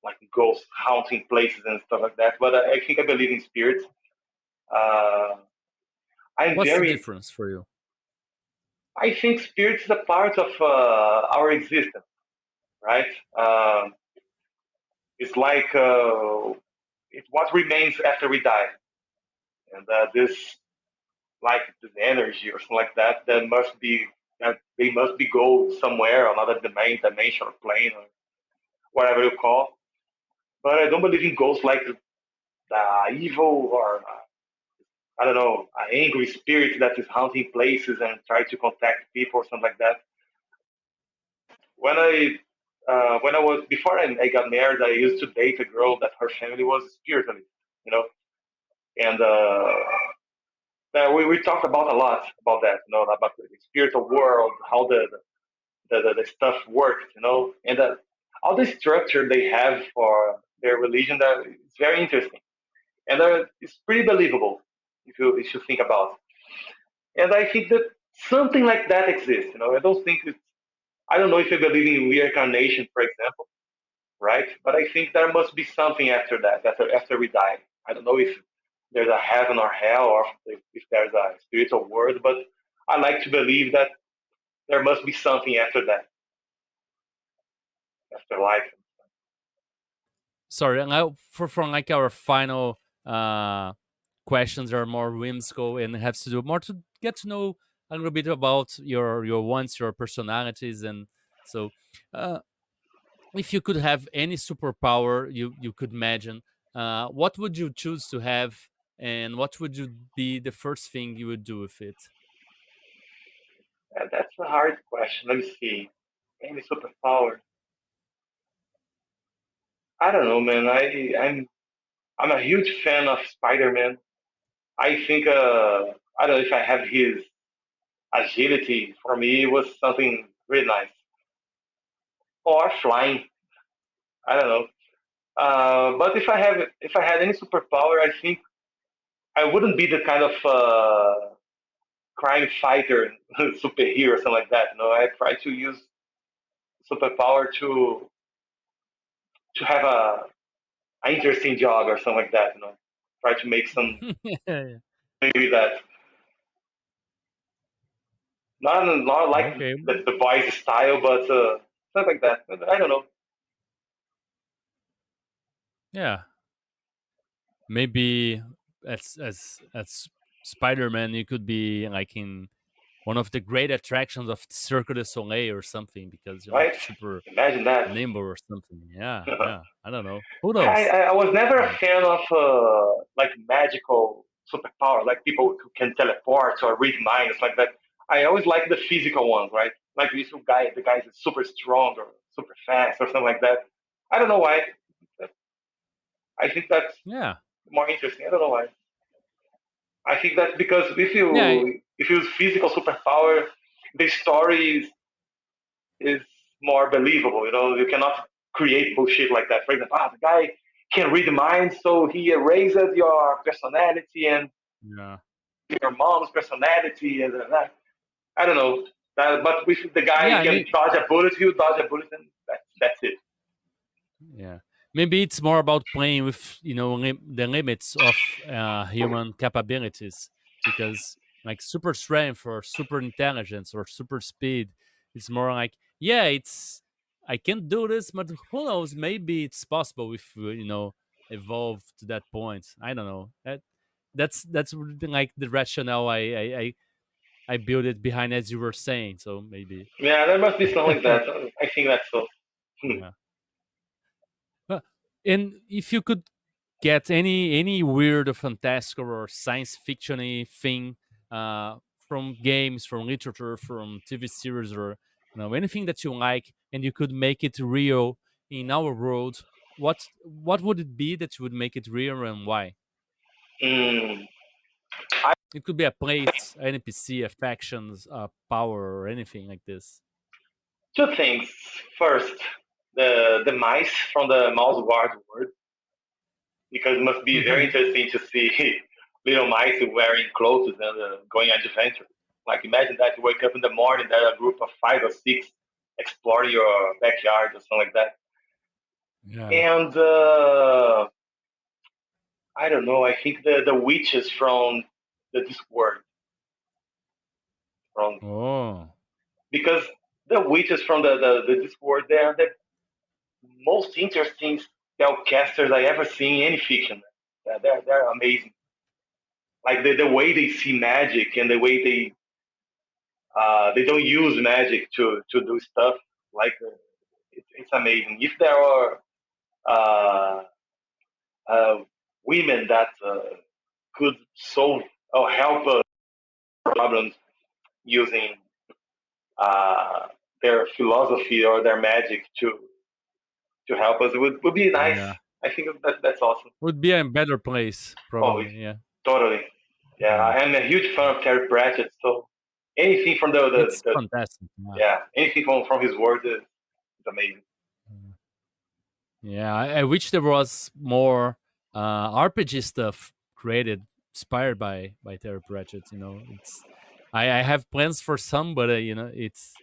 like ghosts haunting places and stuff like that, but I think I believe in spirits. Uh, I'm What's the very. difference for you? I think spirits is a part of our existence, right? It's like it's what remains after we die, and this like this energy or something like that. That they must be go somewhere, another dimension or plane or whatever you call. But I don't believe in ghosts like evil or I don't know, an angry spirit that is haunting places and try to contact people or something like that. When I was before I got married, I used to date a girl that her family was spiritualist, you know, and we talked about a lot about that, about the spiritual world, how the stuff worked, and all the structure they have for their religion that it's very interesting and it's pretty believable if you think about it. And I think that something like that exists. I don't know if I believe in reincarnation, for example, right? But I think there must be something after that, after we die. I don't know if there's a heaven or hell, or if there's a spiritual world, but I like to believe that there must be something after that, after life. Sorry, and for from like our final questions are more whimsical and has to do more to get to know a little bit about your wants, your personalities, and so uh, if you could have any superpower you could imagine, what would you choose to have, and what would you be the first thing you would do with it? That's a hard question. Let me see. Any superpower? I don't know, man. I'm a huge fan of Spider-Man. I think I don't know if I have his agility. For me, it was something really nice. Or flying. I don't know. But if I had any superpower, I think I wouldn't be the kind of crime fighter superhero or something like that. No, I try to use superpower to have a an interesting job or something like that. Try to make some Yeah. maybe that not like Okay. the voice style, but something like that. I don't know. Yeah, maybe as Spider-Man you could be like in one of the great attractions of Cirque du Soleil or something because you're like Right? super Imagine that. nimble or something. Yeah, yeah. I don't know. Who I, knows? I I was never a Yeah. fan of like magical superpower, like people who can teleport or read minds like that. I always like the physical ones, right? Like this guy, the guy is super strong or super fast or something like that. I don't know why. I think that's Yeah. more interesting. I don't know why. I think that's because Yeah. if you use physical superpower, the story is more believable. You cannot create bullshit like that. For example, the guy can read minds, so he erases your personality and Yeah. your mom's personality and that. I don't know. But if the guy Yeah, I can mean, dodge a bullet, he'll dodge a bullet, and that's it. yeah. Maybe it's more about playing with the limits of human capabilities because like super strength or super intelligence or super speed, it's more like yeah, it's I can do this, but who knows? Maybe it's possible if evolve to that point. I don't know. That's really, like the rationale I built it behind as you were saying. So maybe Yeah, there must be something like that. I think that's so. yeah. Uh, and if you could get any weird or fantastical or science fictiony thing from games, from literature, from TV series, or anything that you like, and you could make it real in our world, what would it be that you would make it real and why? Mm. It could be a place, an NPC, a factions, a power, or anything like this. Two things. First, the mice from the mouse guard world, because it must be very interesting to see little mice wearing clothes and going on adventure. Like imagine that you wake up in the morning, there are a group of 5 or 6 exploring your backyard or something like that. Yeah. And I don't know. I think the witches from the Discord from Oh. because the witches from the Discord, they are the most interesting spellcasters I ever seen in any fiction. They're amazing. Like the way they see magic and the way they don't use magic to do stuff. Like it's amazing. If there are uh, uh, women that could solve or help us problems using uh, their philosophy or their magic to help us, it would be nice. Yeah. I think that's awesome. Would be a better place, Oh, it's probably. Yeah. totally. Yeah, Yeah. I am a huge fan of Terry Pratchett, so anything from It's fantastic. Yeah. anything from his work is amazing. Yeah, I wish there was more RPG stuff created, inspired by Terry Pratchett. It's I have plans for some, but it's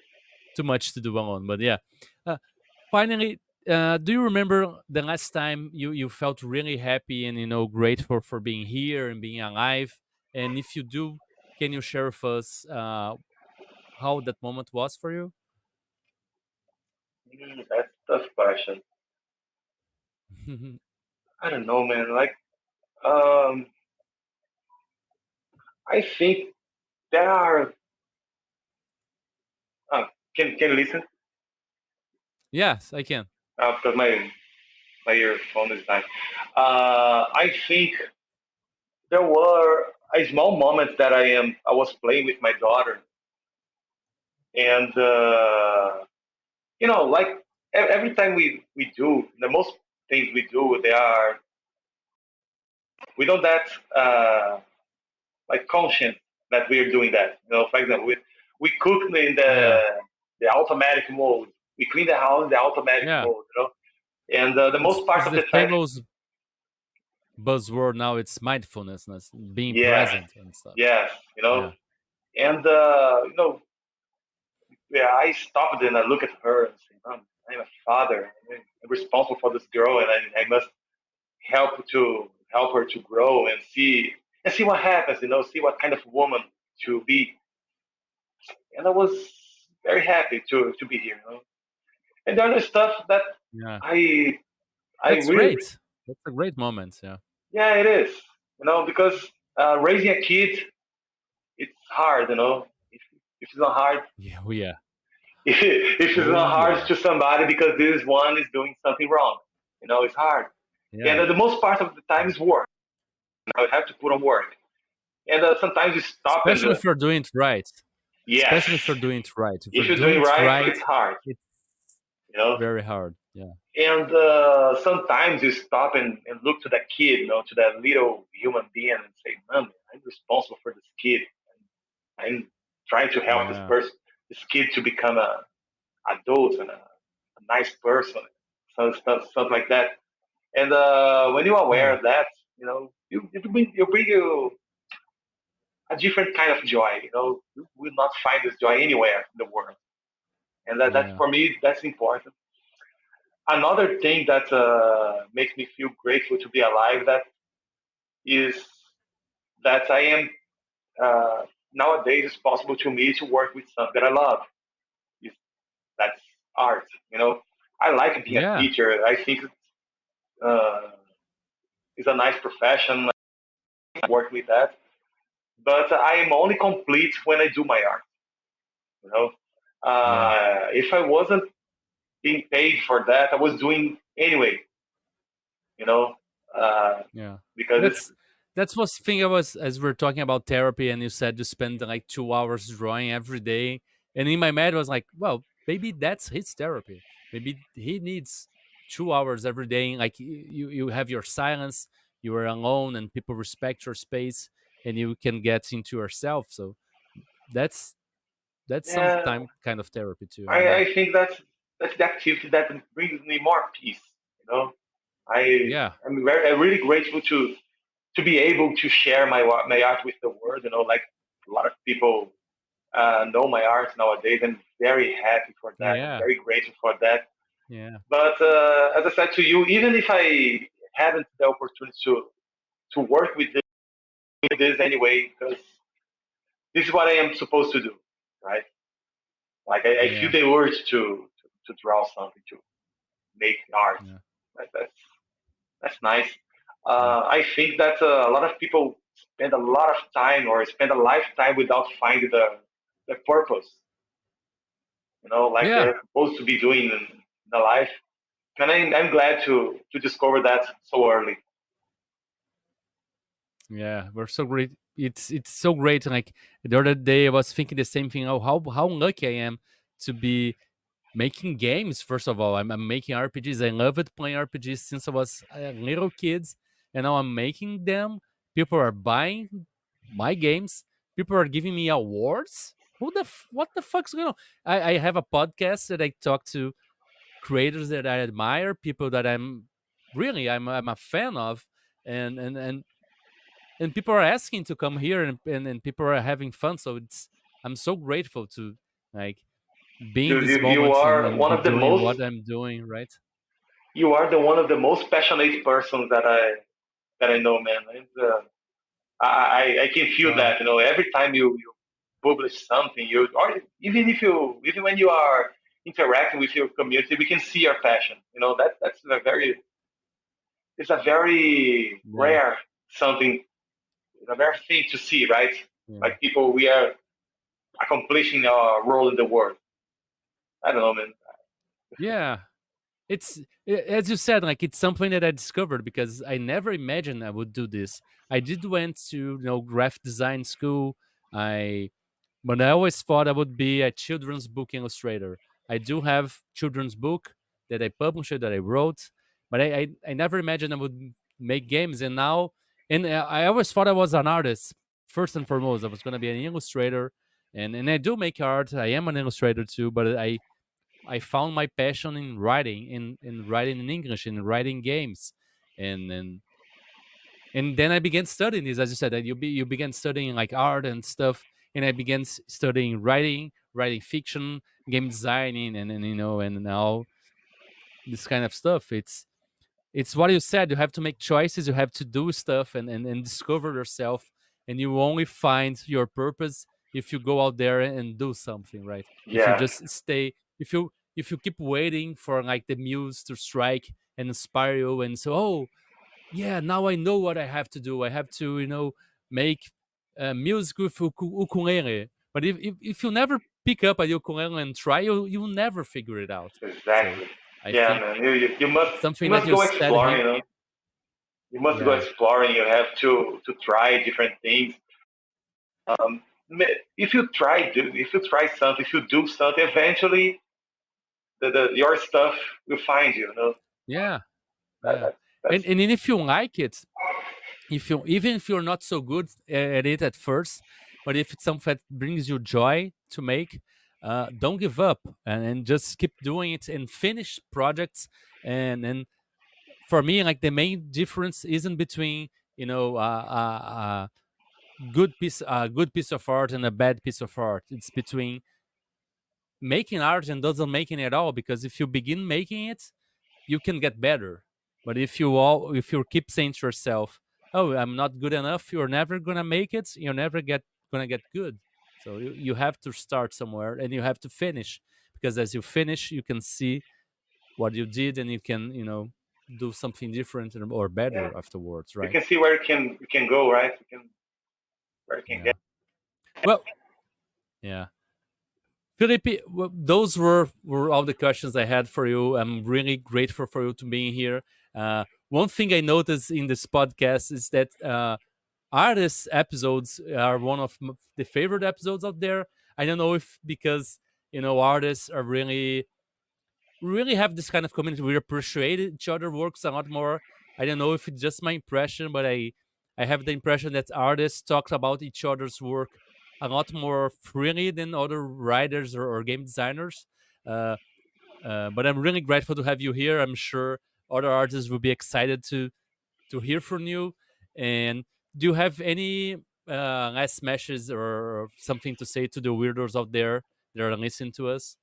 too much to do alone. But yeah, uh, finally, Do you remember the last time you felt really happy and grateful for being here and being alive? And if you do, can you share with us how that moment was for you? That's a tough question. I don't know, man. Like, um, I think there are. Uh, can you listen? Yes, I can. Because my earphone is dying. I think there were a small moment that I was playing with my daughter, and like every time we do the most things we do, they are we don't that like conscious that we are doing that. For example, we cook in Yeah, the automatic mode. We clean the house in the automatic yeah. mode. And the most part It's of the the time, famous buzzword now. It's mindfulness, being yeah, present and stuff. yes, Yeah, and yeah, I stopped and I look at her and say, "Mom, I'm a father. I'm responsible for this girl, and I must help her to grow and see what happens. See what kind of woman to be." And I was very happy to be here. And the other stuff that yeah. I I That's really great. That's a great moment. Yeah, yeah it is because raising a kid it's hard. If it's not hard yeah, oh yeah, if it's oh not hard yeah, to somebody because this one is doing something wrong. It's hard. And yeah. the most part of the time is work. I have to put on work. And sometimes you stop and, Especially if you're doing it right. yes, Especially if you're doing it right. If you're if you're doing doing it right, right, it's hard, it's you know. very hard. Yeah, And sometimes you stop and look to that kid, to that little human being and say, man, I'm responsible for this kid. I'm trying to help yeah, this kid to become a adult and a nice person, stuff like that. And when you're aware yeah, of that, you bring you a different kind of joy. You will not find this joy anywhere in the world, and that yeah, for me that's important. Another thing that makes me feel grateful to be alive that is that I am nowadays it's possible to me to work with something that I love. Is That's art. I like being a yeah, teacher. I think uh, it's a nice profession. I work with that, but I am only complete when I do my art. You know, yeah, if I wasn't being paid for that, I was doing anyway. You know, uh, yeah. because it's That's what's thing I was as we're talking about therapy, and you said you spend like 2 hours drawing every day, and in my mind I was like, well, maybe that's his therapy. Maybe he needs 2 hours every day. Like you have your silence, you are alone, and people respect your space, and you can get into yourself. So that's some yeah. time kind of therapy too. I think that's the activity that brings me more peace. You know, Yeah, I'm really grateful to be able to share my art with the world. Like a lot of people know my art nowadays. I'm very happy for that. I'm yeah, very grateful for that. yeah, But as I said to you, even if I hadn't the opportunity to work with this anyway, because this is what I am supposed to do, right? Like I feel yeah, the urge to draw something, to make art. yeah, That's nice. yeah, I think that a lot of people spend a lot of time or spend a lifetime without finding the purpose. Like yeah. they're supposed to be doing in the life. And I'm glad to discover that so early. Yeah, we're so great. It's so great. Like the other day, I was thinking the same thing. Oh, how lucky I am to be making games. First of all, I'm making RPGs. I love it playing RPGs since I was a little kids, and now I'm making them. People are buying my games. People are giving me awards. What the fuck's going on? I have a podcast that I talk to creators that I admire, people that I'm a fan of, and people are asking to come here, and people are having fun. So I'm so grateful to like be in You, these you, you moments, and, are and one be of the doing most what I'm doing, right? You are the one of the most passionate persons that I know, man. And, I can feel Wow. that. Every time you publish something, or even when you are interacting with your community, we can see your passion. That's a very Yeah. rare something, a rare thing to see, right? Yeah. Like people, we are accomplishing our role in the world. I don't know, man. Yeah. As you said, like it's something that I discovered because I never imagined I would do this. I did went to graphic design school. I But I always thought I would be a children's book illustrator. I do have children's book that I published, that I wrote, but I never imagined I would make games. And I always thought I was an artist. First and foremost, I was going to be an illustrator, and I do make art. I am an illustrator too, but I found my passion in writing, in writing in English, in writing games, and and then I began studying this, as you said, that you began studying like art and stuff, and I began studying writing fiction, game designing, and now this kind of stuff. It's what you said. You have to make choices. You have to do stuff and discover yourself, and you only find your purpose if you go out there and do something, right? If you Yeah, just stay, if you keep waiting for like the muse to strike and inspire you, and so yeah, now I know what I have to do. I have to, make music with ukulele. But if you never pick up a ukulele and try, you'll never figure it out. So exactly. I Yeah, think man. You must you something that must you go said exploring. here, You must go yeah, exploring. You have to try different things. Um, if you try something, if you do something, eventually your stuff will find you. yeah, That, yeah. that, And that's and then if you like it, if you're not so good at it at first, but if it's something that brings you joy to make, don't give up and just keep doing it and finish projects. And for me, like the main difference isn't between a good piece of art and a bad piece of art. It's between making art and doesn't making it at all. Because if you begin making it, you can get better. But if you keep saying to yourself, "Oh, I'm not good enough," you're never gonna make it. You're never gonna get good. So you have to start somewhere and you have to finish, because as you finish, you can see what you did and you can do something different or yeah. better afterwards, You right? can see where you can go, right? Where you can Yeah. get. Well, yeah. Felipe, those were all the questions I had for you. I'm really grateful for you to being here. One thing I noticed in this podcast is that artist episodes are one of the favorite episodes out there. I don't know if because artists are really have this kind of community. We appreciate each other works a lot more. I don't know if it's just my impression, but I have the impression that artists talk about each other's work a lot more freely than other writers or game designers. Uh, but I'm really grateful to have you here. I'm sure other artists will be excited to hear from you. And do you have any last messages or something to say to the weirdos out there that are listening to us?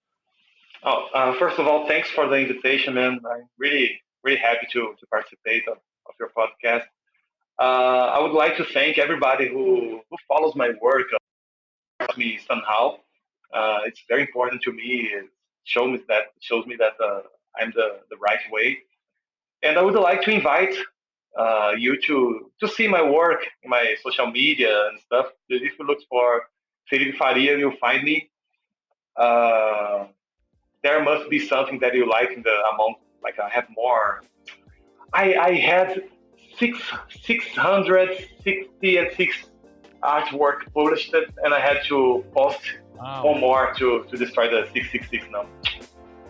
Oh, first of all, thanks for the invitation, man. I'm really, really happy to participate of your podcast. I would like to thank everybody who follows my work, me somehow. It's very important to me. It shows me that I'm the right way. And I would like to invite you to see my work in my social media and stuff. If you look for Felipe Faria, you'll find me. Uh, there must be something that you like in the among. Like I have more. I had six 666 artwork published, and I had to post Wow. one more to destroy the 666 number.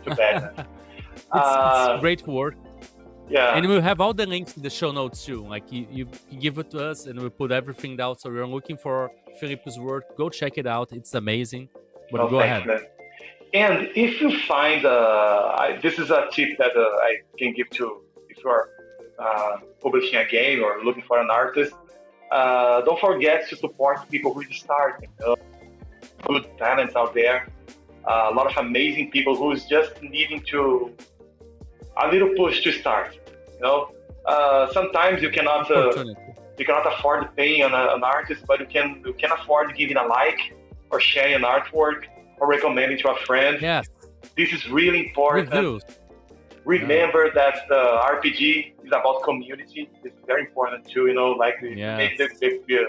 Too bad, man. It's Uh, great work. yeah, And we'll have all the links in the show notes too. Like you give it to us and we'll put everything down. So you're looking for Felipe's work, go check it out. It's amazing. But no go thanks, ahead. man. And if you find, this is a tip that I can give to if you are publishing a game or looking for an artist. Don't forget to support people who just starting. Good talents out there. A lot of amazing people who's just needing a little push to start. Sometimes you cannot afford paying an artist, but you can afford giving a like or sharing an artwork or recommending to a friend. Yes. This is really important. Reviews. Remember that the RPG is about community. It's very important too. Make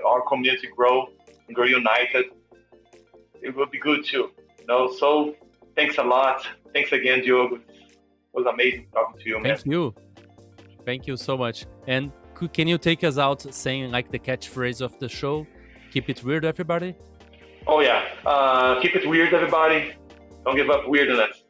our community grow and grow united. It will be good too. So thanks a lot. Thanks again, Diogo. It was amazing talking to you, man. Thank you so much. And can you take us out saying like the catchphrase of the show? Keep it weird, everybody. Oh yeah. Keep it weird, everybody. Don't give up weirdness.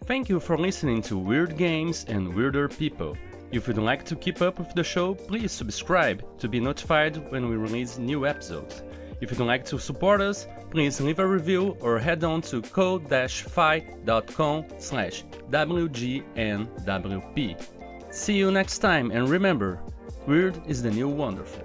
Thank you for listening to Weird Games and Weirder People. If you'd like to keep up with the show, please subscribe to be notified when we release new episodes. If you'd like to support us, please leave a review or head on to code-fi.com/WGNWP. See you next time, and remember, weird is the new wonderful.